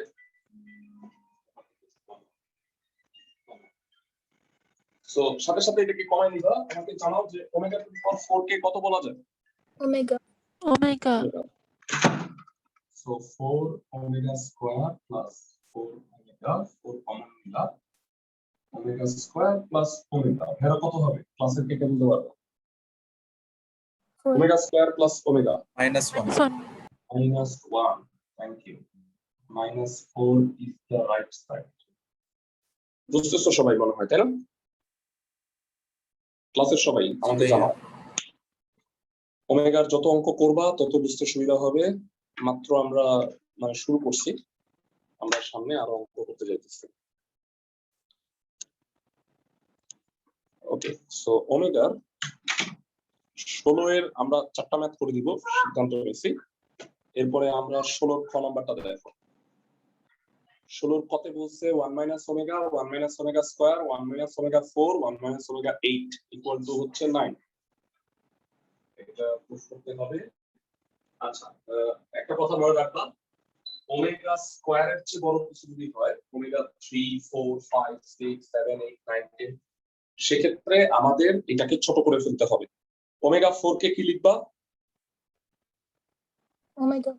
সাথে সাথে এটাকে কমাই নিবা। আমাকে জানাও যে ওমেগা টু দি পাওয়ার 4 কে কত বলা যায়? Omega. Omega. So 4 omega square plus 4 omega 4 common নিলাম omega square plus omega এর কত হবে? ক্লাসের কে বলতে পারবে? omega square plus omega Minus one. -1. Thank you. -4 is the right side. বুঝতেছো সবাই মনে হয়, তাই না? ক্লাসের সবাই আমাকে জানাও। ওমেগার যত অঙ্ক করবা তত বুঝতে সুবিধা হবে। মাত্র আমরা মানে শুরু করছি, আমরা সামনে আরো অঙ্ক করতে যাইতেছি। ওকে, সো ওমেগার 16 এর আমরা 4টা ম্যাথ করে দিব, সিদ্ধান্ত নিয়েছি। এরপরে আমরা 16 খ নাম্বারটা দেখো। 16 কতে বলছে 1 minus omega 1 minus omega square 1 minus omega 4 1 minus omega 8 equal to হচ্ছে 9। এটা প্রুফ করতে হবে। আচ্ছা, একটা কথা মনে রাখবা, ওমেগা স্কয়ারের চেয়ে বড় কিছু যদি হয়, ওমেগা 3 4 5 6 7 8 9 10, সেক্ষেত্রে আমাদের এটাকে ছোট করে ফেলতে হবে। ওমেগা 4 কে কি লিখবা? ওমেগা।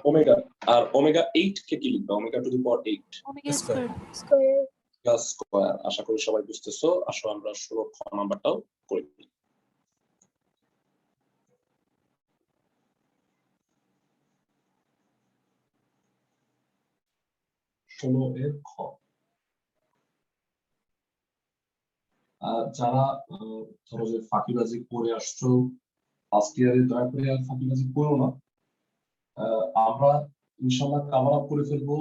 ওমেগা। আর ওমেগা 8 কে কি লিখবা? Omega to the power 8 Omega square. Square. Square. আশা করি সবাই বুঝতেছো। আসো আমরা 16 খ নাম্বারটাও করে দিই। 16 এর খ। যারা ধরো যে ফাঁকিবাজি করে আসছো ফার্স্ট ইয়ারে, দয়া করে আর ফাঁকিবাজি করো না। আমরা ইনশাআল্লাহ কভার আপ করে ফেলবো।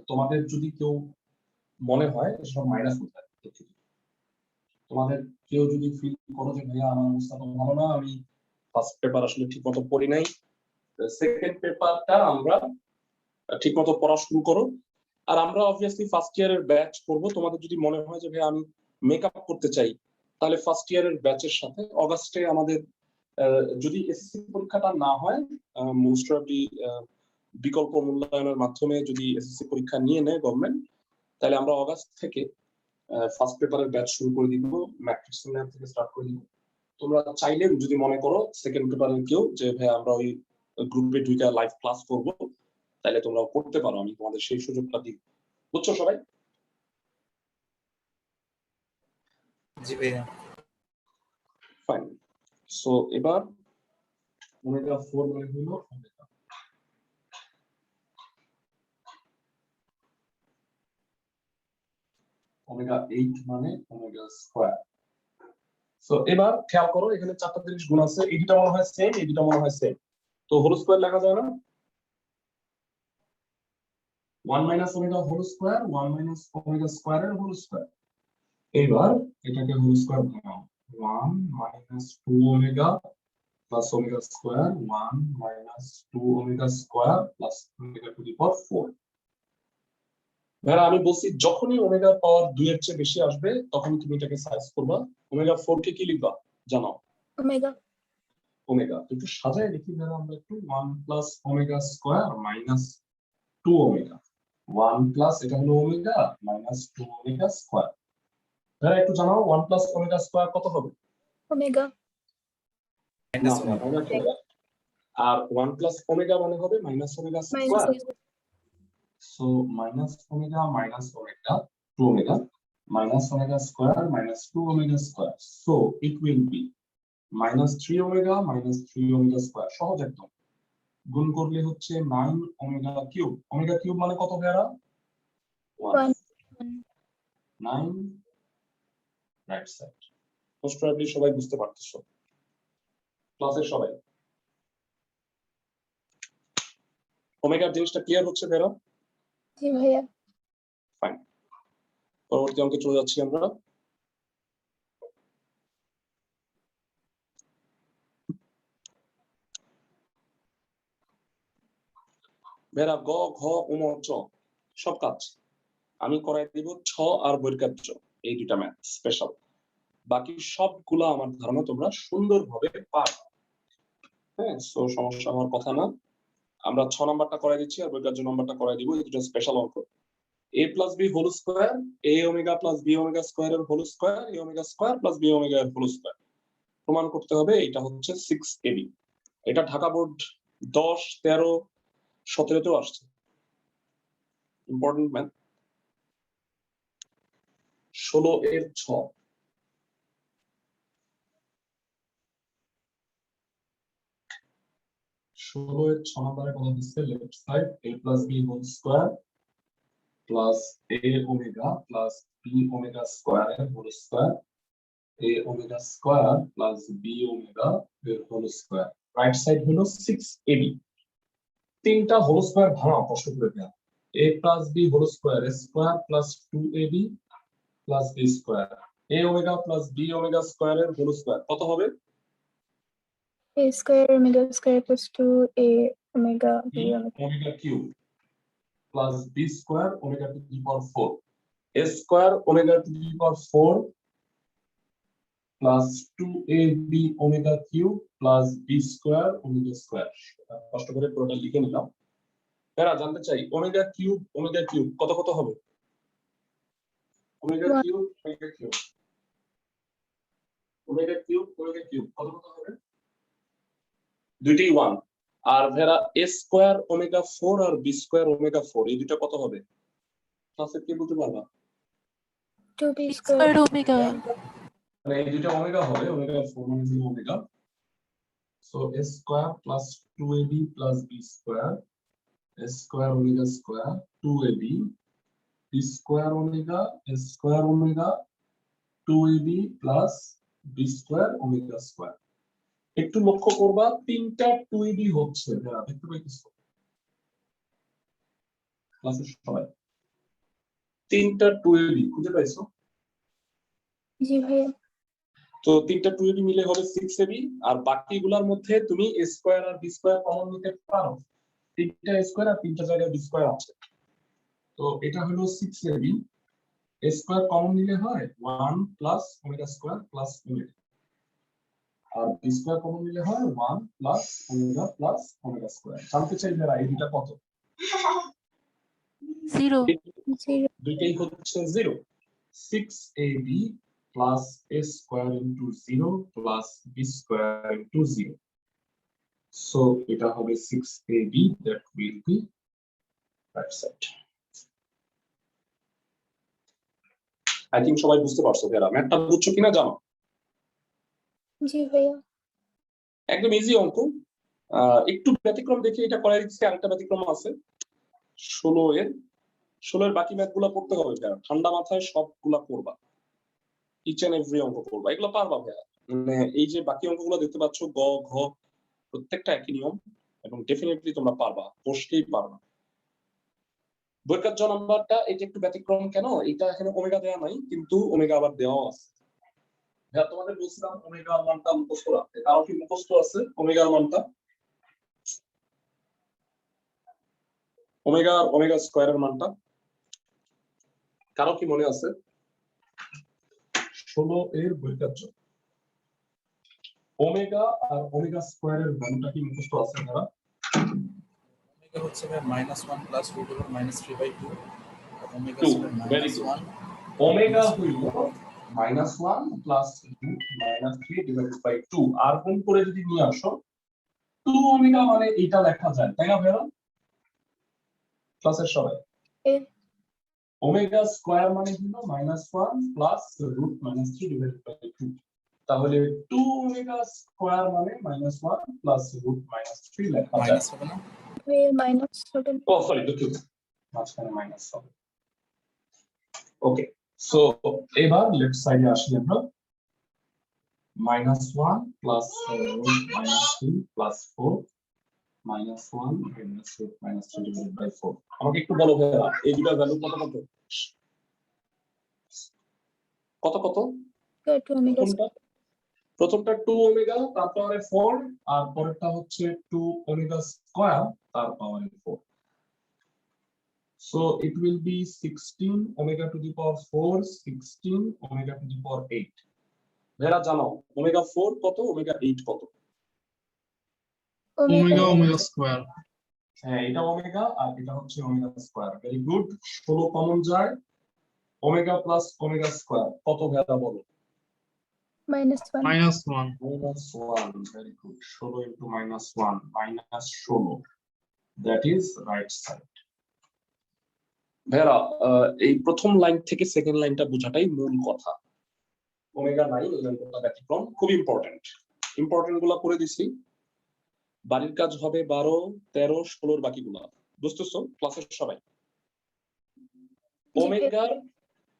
তোমাদের যদি কেউ মনে হয় সব মাইনাস করতে হয়, তোমাদের কেউ যদি ফিল করো যে ভাইয়া আমার অবস্থা তো ভালো না, আমি ফার্স্ট পেপার আসলে ঠিকমতো পড়ি নাই, সেকেন্ড পেপারটা আমরা ঠিকমতো পড়া শুরু করো। আর আমরা অবভিয়াসলি ফার্স্ট ইয়ারের ব্যাচ করব। তোমাদের যদি মনে হয় যে ভাই আমি মেকআপ করতে চাই, তাহলে ফার্স্ট ইয়ারের ব্যাচের সাথে অগাস্টে আমাদের যদি এসএসসি পরীক্ষাটা না হয়, মোস্ট প্রবাবলি বিকল্প মূল্যায়নের মাধ্যমে যদি এসএসসি পরীক্ষা নিয়ে নেয় গভর্নমেন্ট, তাহলে আমরা অগাস্ট থেকে ফার্স্ট পেপারের ব্যাচ শুরু করে দিব, ম্যাট্রিক্স ল্যাব থেকে স্টার্ট করে দিব। তোমরা চাইলে যদি মনে করো সেকেন্ড পেপারের কেউ যে ভাই আমরা ওই গ্রুপে দুইটা লাইভ ক্লাস করব, তাহলে তোমরা করতে পারো, আমি তোমাদের সেই সুযোগটা দিব। বুঝছো সবাই? জি ভাইয়া। ফাইন। সো এবার ওমেগা 4 মানে হলো ওমেগা 8 মানে ওমেগা স্কয়ার। সো এবার খেয়াল করো, এখানে চারটা জিনিস গুণ আছে, এই দুটো মনে হয় সেম, এই দুটো মনে হয় সেম, তো হোল স্কয়ার লেখা যায় না? 1 minus omega whole square, 1 minus omega স্কয়ারের হোল স্কয়ার। এবার এটাকে হোল স্কয়ার বানাও, 1 minus 2 omega plus omega square, 1 minus 2 omega square plus omega to the power 4। ভাইরা আমি বলছি যখনই ওমেগা পাওয়ার 2 এর চেয়ে বেশি আসবে তখন তুমি এটাকে সাইজ করবা। ওমেগা 4 কে কি লিখবা জানো? ওমেগা। ওমেগা একটু সাজায় লিখি ভাইরা আমরা একটু, 1 plus omega square minus 2 omega, 1 plus এটা হলো ওমেগা মাইনাস 2 ওমেগা স্কয়ার। ভাইরা একটু জানাও 1 প্লাস ওমেগা স্কয়ার কত হবে? ওমেগা। না, ওমেগা। আর 1 প্লাস ওমেগা মানে হবে minus omega minus square. So minus omega minus omega 2 omega minus omega square minus 2 omega square. So it will be minus 3 omega minus 3 omega square. সহজ একদম। গুণ করলে হচ্ছে 9 omega cube. Omega cube মানে কত ভাইরা? 1. 9 রাইট সাইড। মোস্ট প্রবাবলি সবাই বুঝতে পারতেছো ক্লাসের সবাই। ওমেগার জিনিসটা ক্লিয়ার হচ্ছে ভাইরা? জি ভাইয়া। ফাইন। পরবর্তী অঙ্কে চলে যাচ্ছি আমরা। বেরা গ ঘ উম চ সব কাজ আমি করাই দিব, ছ আর বইয়ের কাজ এই দুটা ম্যাথ স্পেশাল। বাকি সবগুলা আমার ধারণা তোমরা সুন্দরভাবে পারো। হ্যাঁ, সো সমস্যা হওয়ার কথা না। আমরা 6 নাম্বারটা করাই দিচ্ছি আর বইয়ের কাজ নাম্বারটা করাই দিব, এই দুটো স্পেশাল অঙ্ক। a plus B whole square, a omega plus B omega স্কয়ারের whole square, a omega square plus B omega এর হোল স্কয়ার। প্রমাণ করতে হবে এটা হচ্ছে 6ab। এটা ঢাকা বোর্ড 10, 13, 17 তেও আসছে। Important math. 16 এর 6। ষোলো এর 6 নম্বরে কথা হচ্ছে left side a plus b whole square plus a omega plus b omega square এর whole square, a omega square plus b omega এর হোল স্কয়ার। রাইট সাইড হলো 6ab। তিনটা হোল স্কয়ার ভাঙা কষ্ট করে দেয়া, a plus b whole square square plus 2ab plus b square, a omega plus b omega square এর whole square কত হবে? a square omega square plus 2a omega b omega. Omega cube plus b square omega to the power 4, a square omega to the power 4 plus 2ab omega cube plus b square omega square। কষ্ট করে পুরোটা লিখে নিলাম। এরা জানতে চাই omega cube কত কত হবে? omega cube কত কত হবে? দুইটাই 1। আর ভেরা a স্কয়ার ওমেগা 4 আর b স্কয়ার ওমেগা 4 এই দুটো কত হবে? ক্লাসে কি বলতে পারবা? 2b Square square. omega. মানে এই দুটো ওমেগা হবে, ওমেগা 4 মানে হলো omega. So a square plus 2ab plus b square, a square omega square 2ab, b square omega, a square omega 2ab plus b square omega square. একটু লক্ষ্য করবা তিনটা 2ab হচ্ছে, যারা দেখতে পাইতেছো ক্লাসের সবাই তিনটা 2ab খুঁজে পাইছো? জি ভাইয়া। তো তিনটা 2ab মিলে হবে 6ab, আর বাকিগুলোর মধ্যে তুমি a স্কয়ার আর b স্কয়ার কমন নিতে পারো। তিনটা স্কয়ার আর তিনটা জায়গায় b স্কয়ার আছে, তো এটা হলো 6ab। a স্কয়ার কমন নিলে হয় 1 plus omega square plus omega. আর বি স্কয়ার কমন নিলে হয় 1 প্লাস ওমেগা স্কয়ার। জানতে চাই যারা এই দুটো কত? 0. Zero. দুইটাই হচ্ছে 0। 6ab plus a square into 0 plus b square into 0. So এটা হবে 6ab, that will be right side. I think সবাই বুঝতে পারছো যারা ম্যাথটা বুঝছো কিনা জানো। জি ভাইয়া। একদম ইজি অঙ্ক। একটু ব্যতিক্রম দেখে এটা করাই দিচ্ছি, আরেকটা ব্যতিক্রম আছে 16 এর বাকি ম্যাথগুলো পড়তে হবে ভাইয়া, ঠান্ডা মাথায় সবগুলা করবা, ইচ এন্ড এভরি অঙ্ক করবা, এগুলো পারবা ভাইয়া। মানে এই যে বাকি অঙ্কগুলো দেখতে পাচ্ছ গ ঘ প্রত্যেকটা একই নিয়ম এবং ডেফিনেটলি তোমরা পারবা, বসতেই পারবা। বইকার জ নাম্বারটা এটা একটু ব্যতিক্রম কেন, এটা এখানে ওমেগা দেওয়া নাই কিন্তু ওমেগা আবার দেওয়া আছে। ভাইয়া তোমাদের বলছিলাম ওমেগার মানটা মুখস্থ রাখতে, কারো কি মুখস্থ আছে ওমেগার মানটা? ওমেগা স্কয়ারের মানটা কারো কি মনে আছে? 16 এর বৈকার্য ওমেগা আর ওমেগা স্কয়ারের ভ্যালুটা কি মুখস্থ আছে যারা? ওমেগা হচ্ছে -1 প্লাস √(-3/2) আর ওমেগা 2 হচ্ছে ভেরি গুড। -1 ওমেগা হইল -1 প্লাস √(-3/2) আর গুণ করে যদি নিয়ে আসো 2 ওমেগা মানে এটা লেখা যায় তাই না ভাইয়া? ক্লাসের সবাই ওমেগা স্কয়ার মানে হলো -1 প্লাস √(-3/2) তাহলে 2 ওমেগা স্কয়ার মানে -1 প্লাস √(-3) লেখা যায়। মাইনাস হবে না? মাইনাস হবে না। ও সরি দুঃখিত, মাঝখানে মাইনাস হবে। ওকে, সো এবার লেফট সাইডে আসি আমরা। -1 প্লাস √(-3) প্লাস 4 -1 √(-3/4 আমাকে একটু বলো ভাইয়া এই দুটো ভ্যালু কত কত কত কত? প্রথমটা 2 ওমেগা তার পাওয়ারে 4 আর পরেরটা হচ্ছে 2 ওমেগা স্কয়ার তার পাওয়ারে 4। So it will be 16 omega to the power 4, 16 omega to the power 8. ভাইয়া জানো ওমেগা 4 কত, ওমেগা 8 কত? Omega square. হ্যাঁ এটা ওমেগা আর এটা হচ্ছে omega square. Very good. 16 common যায়, ওমেগা প্লাস ওমেগা স্কয়ার কত ভাইয়া বলো? -1 -1 very good. 16 into -1 -16, that is right side. ভাইয়া এই প্রথম লাইন থেকে সেকেন্ড লাইনটা বোঝাটাই মূল কথা। ওমেগা 9 এই অঙ্কটা ব্যতিক্রম, খুব ইম্পর্টেন্ট গুলা করে দিছি। বাড়ির কাজ হবে 12 13 16 বাকিগুলো বুঝতেছো ক্লাসের সবাই?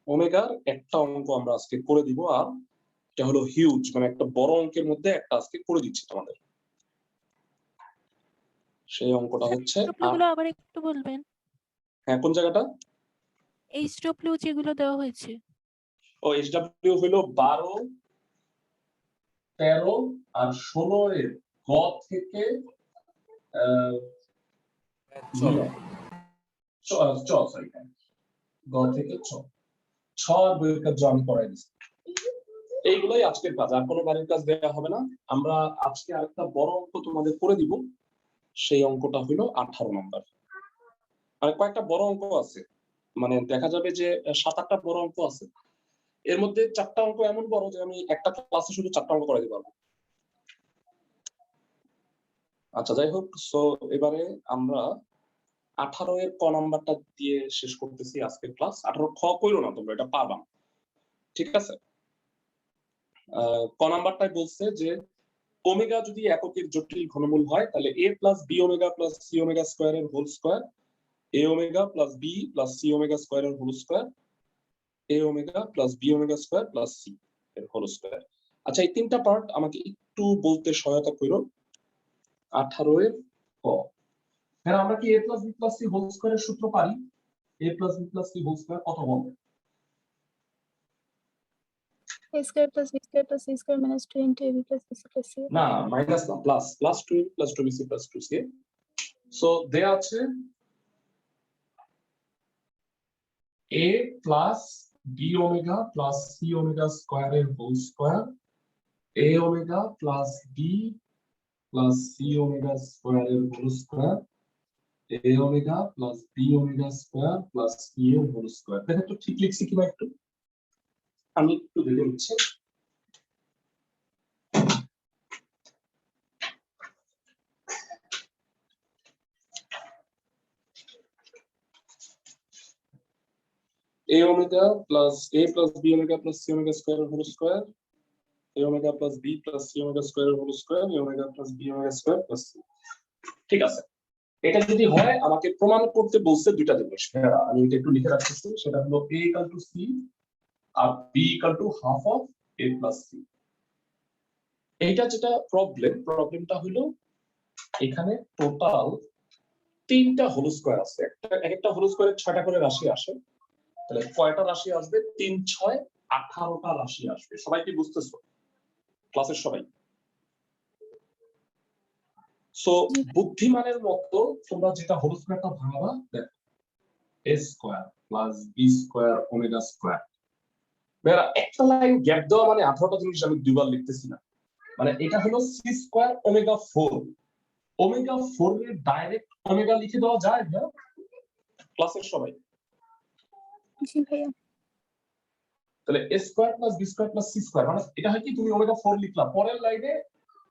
ওমেগার একটা অঙ্ক আমরা আজকে করে দিব, আর এটা হলো হিউজ, মানে একটা বড় অঙ্কের মধ্যে একটা আজকে করে দিচ্ছি তোমাদের। সেই অঙ্কটা হচ্ছে গুলো আবার একটু বলবেন? হ্যাঁ কোন জায়গাটা? HW যেগুলো দেওয়া হয়েছে। ও HW হলো 12 13 আর 16 এর গ থেকে গ থেকে ছ আর বইয়ের কাজ আমি করাই দিচ্ছি। এইগুলাই আজকের কাজ, আর কোনো বাড়ির কাজ দেওয়া হবে না। আমরা আজকে আরেকটা বড় অঙ্ক তোমাদের করে দিব, সেই অঙ্কটা হলো 18 নম্বর। আর কয়েকটা বড় অঙ্ক আছে, মানে দেখা যাবে যে 7-8টা বড় অঙ্ক আছে, এর মধ্যে 4টা অঙ্ক এমন বড় যে আমি একটা ক্লাসে শুধু 4টা অঙ্ক করাই দিতে পারবো। আচ্ছা যাই হোক, সো এবারে আমরা 18 এর ক নাম্বারটা দিয়ে শেষ করতেছি আজকের ক্লাস। 18 খ কইরো না তোমরা, এটা পারবা, ঠিক আছে? ক নাম্বারটাই বলছে যে ওমেগা যদি এককের জটিল ঘনমূল হয় তাহলে a plus B omega plus C omega স্কয়ারের whole square, a omega plus B plus C omega স্কয়ারের whole square, a omega plus B omega square plus C এর হোল স্কয়ার। আচ্ছা এই তিনটা পার্ট আমাকে একটু বলতে সহায়তা করো। 18 এর ক, হ্যাঁ আমরা কি a plus B plus C whole স্কয়ারের সূত্র পারি? a plus B plus C whole square কত বলবো? a square plus b square plus c square minus 2 into ab plus bc plus c। না মাইনাস না, plus 2 plus 2bc plus 2c। So দেয়া আছে a plus B omega plus C omega স্কয়ারের whole square, a omega plus b plus c omega square এর whole square a omega plus b omega square plus e এর whole square দেখো তো ঠিক লিখছি কিনা একটু আমি একটু দেখে নিচ্ছি a omega plus b omega plus c omega square whole square a omega plus b plus c omega square whole square a omega plus b omega square plus c ঠিক আছে এটা যদি হয় আমাকে প্রমাণ করতে বলছে দুইটা জিনিস আমি এটা একটু লিখে রাখতেছি সেটা হলো a equal to c R b equal to half of a plus c এইটা যেটা প্রবলেমটা হলো এখানে টোটাল তিনটা হোল স্কয়ার আছে একটা হোল স্কয়ারে 6টা করে রাশি আসে তাহলে কয়টা রাশি আসবে 3 6 18টা রাশি আসবে সবাই কি বুঝতেছো ক্লাসের সবাই সো বুদ্ধিমানের মতো তোমরা যেটা হোল স্কয়ারটা ভাঙাবা দেখো a square plus b square omega square Bera একটা লাইন গ্যাপ দেওয়া মানে 18টা জিনিস আমি দুইবার লিখতেছি না মানে এটা হলো c স্কয়ার ওমেগা 4 ওমেগা 4 এর ডাইরেক্ট ওমেগা লিখে দেওয়া যায় না ক্লাসের সবাই জি ভাইয়া তাহলে a square plus b square plus c square মানে এটা হয় কি তুমি ওমেগা 4 লিখলা পরের লাইনে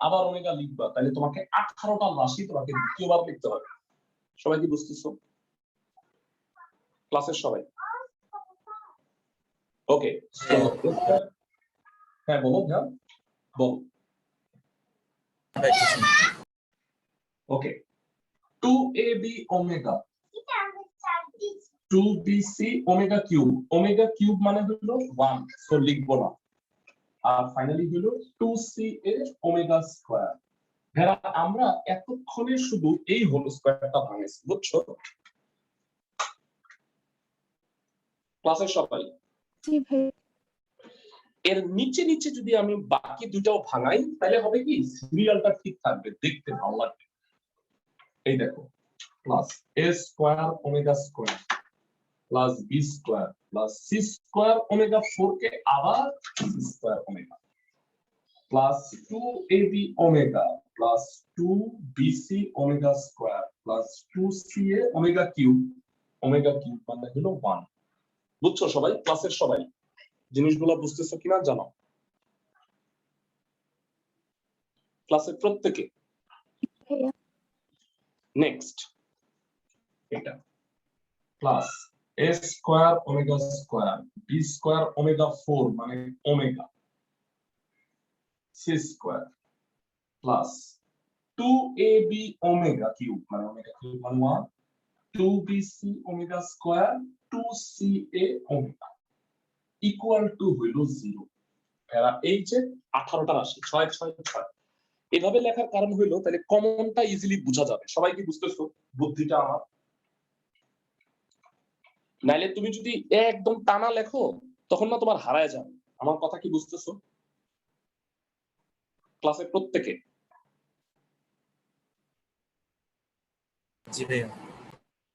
আবার ওমেগা লিখবা তাহলে তোমাকে 18টা রাশি তোমাকে দ্বিতীয়বার লিখতে হবে সবাই কি বুঝতেছো ক্লাসের সবাই ওকে হ্যাঁ বলো ভাই বলো ওকে 2ab omega 2bc omega cube মানে হলো 1 সো লিখবো না আর ফাইনালি হলো 2ca ওমেগা স্কয়ার ভেরা আমরা এতক্ষণে শুধু এই হোল স্কয়ারটা ভাঙাইছি বুঝছো ক্লাসের সবাই জি ভাইয়া এর নিচে নিচে যদি আমি বাকি দুটাও ভাঙাই তাহলে হবে কি সিরিয়ালটা ঠিক থাকবে দেখতে ভালো লাগবে এই দেখো plus a square omega square plus b square plus c square omega 4 কে আবার c square omega plus 2ab omega plus 2bc omega square plus 2ca omega cube মানে হলো 1 বুঝছো সবাই ক্লাসের সবাই জিনিসগুলো বুঝতেছো কিনা জানো ক্লাসের প্রত্যেকে ভাইয়া নেক্সট এটা plus a square omega square b square omega 4 মানে omega c square plus 2ab omega cube মানে ওমেগা কিউব মানে 1 2bc omega square 2ca omega equal two হইল 0 এরা এই যে 18টা রাশি 6 6 6 এভাবে লেখার কারণ হইলো তাহলে কমনটা ইজিলি বোঝা যাবে সবাই কি বুঝতেছো বুদ্ধিটা আমার নাইলে তুমি যদি একদম টানা লেখো তখন না তোমার হারায় যাবে আমার কথা কি বুঝতেছো ক্লাসের প্রত্যেকে জি ভাইয়া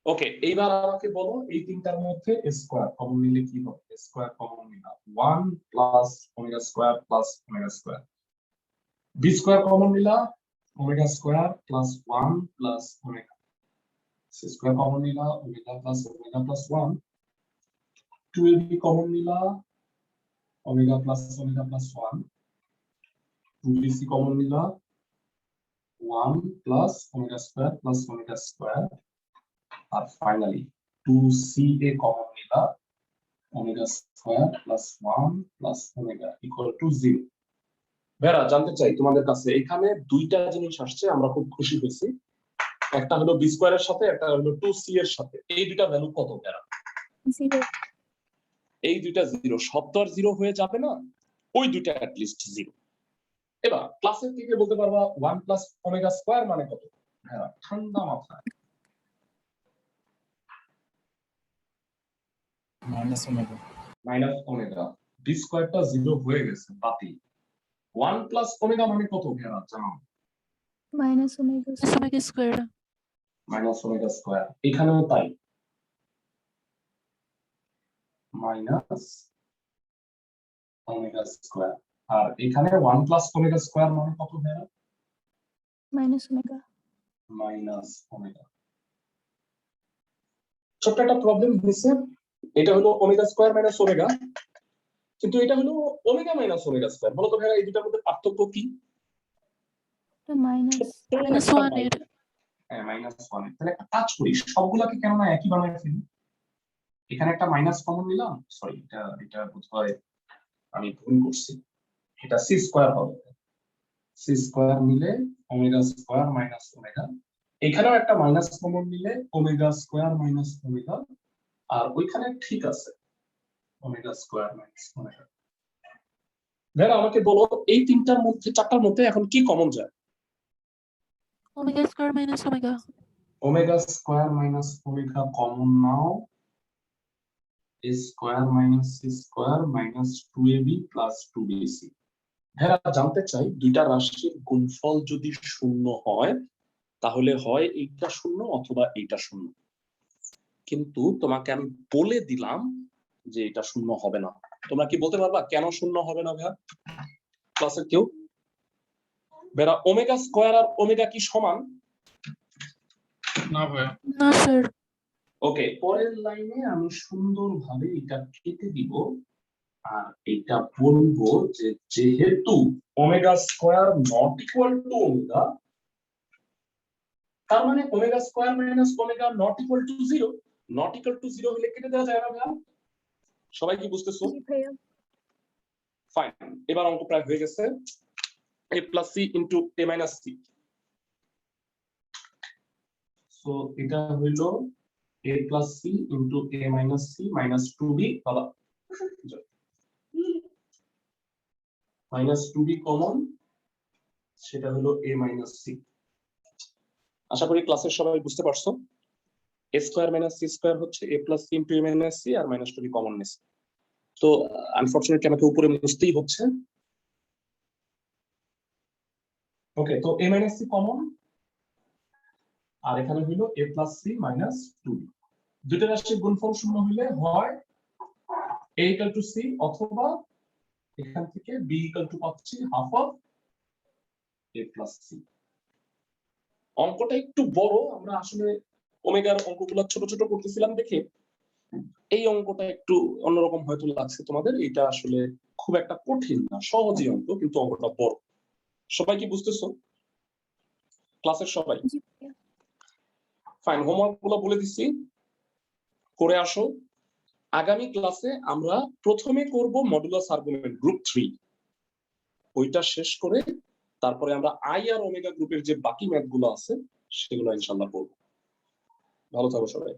ওকে এইবার আমাকে বলো এই তিনটার মধ্যে স্কয়ার কমন নিলে কি হবে স্কয়ার কমন নিলা 1 plus omega square plus omega square b square common নিলা omega square plus 1 plus omega c square common নিলা ওমেগা প্লাস 1 2ab কমন নিলা ওমেগা প্লাস 1 2bc কমন নিলা 1 plus omega square plus omega square আর finally 2ca common নিলা omega square plus 1 plus omega equal to 0 বেরা জানতে চাই তোমাদের কাছে এখানে দুইটা জিনিস আসছে আমরা খুব খুশি হয়েছি একটা হলো b স্কয়ারের সাথে একটা হলো 2c এর সাথে এই দুইটা ভ্যালু কত বেরা 0 এই দুইটা 0 সব তো আর 0 হয়ে যাবে না ওই দুইটা অ্যাট লিস্ট 0 এবার ক্লাসের থেকে বলতে পারবা 1 প্লাস ওমেগা স্কয়ার মানে কত হ্যাঁ ঠান্ডা মাথায় মাইনাস ওমেগা b স্কয়ারটা 0 হয়ে গেছে বাতিল 1 প্লাস ওমেগা মানে কত ভেরা জানো minus omega omega square minus omega square এখানেও তাই মাইনাস ওমেগা স্কয়ার আর এখানে 1 প্লাস ওমেগা স্কয়ার মানে কত ভাইয়া? minus omega. Minus omega. ছোট্ট একটা প্রবলেম হয়েছে, এটা হলো ওমেগা স্কয়ার মাইনাস ওমেগা, কিন্তু এটা হলো ওমেগা মাইনাস ওমেগা স্কয়ার। বলো তো ভাইয়া এই দুটার মধ্যে পার্থক্য কি? The minus. মাইনাস একটা 1 এর হ্যাঁ মাইনাস 1 তাহলে একটা কাজ করি, সবগুলাকে কেন না একই বানায় ফেলি। এখানে একটা মাইনাস কমন নিলাম, সরি এটা বোধহয় আমি ভুল করছি, এটা সি স্কয়ার হবে। সি স্কয়ার নিলে ওমেগা স্কয়ার মাইনাস ওমেগা, এখানেও একটা মাইনাস কমন নিলে ওমেগা স্কয়ার মাইনাস ওমেগা, আর ওইখানে ঠিক আছে ওমেগা স্কয়ার মাইনাস ওমেগা। ভাইয়া আমাকে বলো এই তিনটার মধ্যে চারটার মধ্যে এখন কি কমন যায়? Omega square minus omega. Omega square minus omega common নাও, a square minus C square minus 2ab plus 2bc। ভাইয়া জানতে চাই দুইটা রাশির গুণফল যদি শূন্য হয় তাহলে হয় এইটা শূন্য অথবা এইটা শূন্য, কিন্তু তোমাকে আমি বলে দিলাম যে এটা শূন্য হবে না। তোমরা কি বলতে পারবা কেন শূন্য হবে না ভাইয়া? ক্লাসের কেউ? ভাইয়া ওমেগা স্কয়ার আর ওমেগা কি সমান? না ভাইয়া। না স্যার। ওকে, পরের লাইনে আমি সুন্দরভাবে এটা কেটে দিব আর এটা বলবো যে যেহেতু omega square not equal to omega, তার মানে omega square minus omega not equal to 0। Not equal to 0 হলে কেটে দেওয়া যায় না ভাইয়া? সবাই কি বুঝতেছো? জি ভাইয়া। ফাইন, এবার অঙ্ক প্রায় হয়ে গেছে। a plus C into a minus C, so এটা হইলো a plus C into a minus C minus 2b, বাবা মাইনাস 2b কমন, সেটা হলো a মাইনাস সি। আশা করি ক্লাসের সবাই বুঝতে পারছো। a square minus C square হচ্ছে a plus C into a minus C আর মাইনাস 2b কমন নিছে। তো আনফরচুনেটলি আমাকে উপরে মুছতেই হচ্ছে। ওকে, তো a মাইনাস সি কমন আর এখানে হইলো a plus C minus 2b। দুইটা রাশির গুণফল শূন্য হইলে হয় a ইকুয়াল টু সি অথবা এখান থেকে b ইকুয়াল টু পাচ্ছি half of a plus C. অঙ্কটা একটু বড়, আমরা আসলে ওমেগার অঙ্কগুলো ছোট ছোট করতেছিলাম দেখে এই অঙ্কটা একটু অন্যরকম হয়তো লাগছে তোমাদের। এটা আসলে খুব একটা কঠিন না, সহজই অঙ্ক, কিন্তু অঙ্কটা বড়। সবাই কি বুঝতেছো? ক্লাসের সবাই? জি ভাইয়া। ফাইন, হোমওয়ার্ক গুলো বলে দিচ্ছি, করে আসো। আগামী ক্লাসে আমরা প্রথমে করব মডুলাস আর্গুমেন্ট গ্রুপ 3, ওইটা শেষ করে তারপরে আমরা আই আর ওমেগা গ্রুপের যে বাকি ম্যাথ গুলো আছে সেগুলো ইনশাআল্লাহ করব। ভালো থাকো সবাই।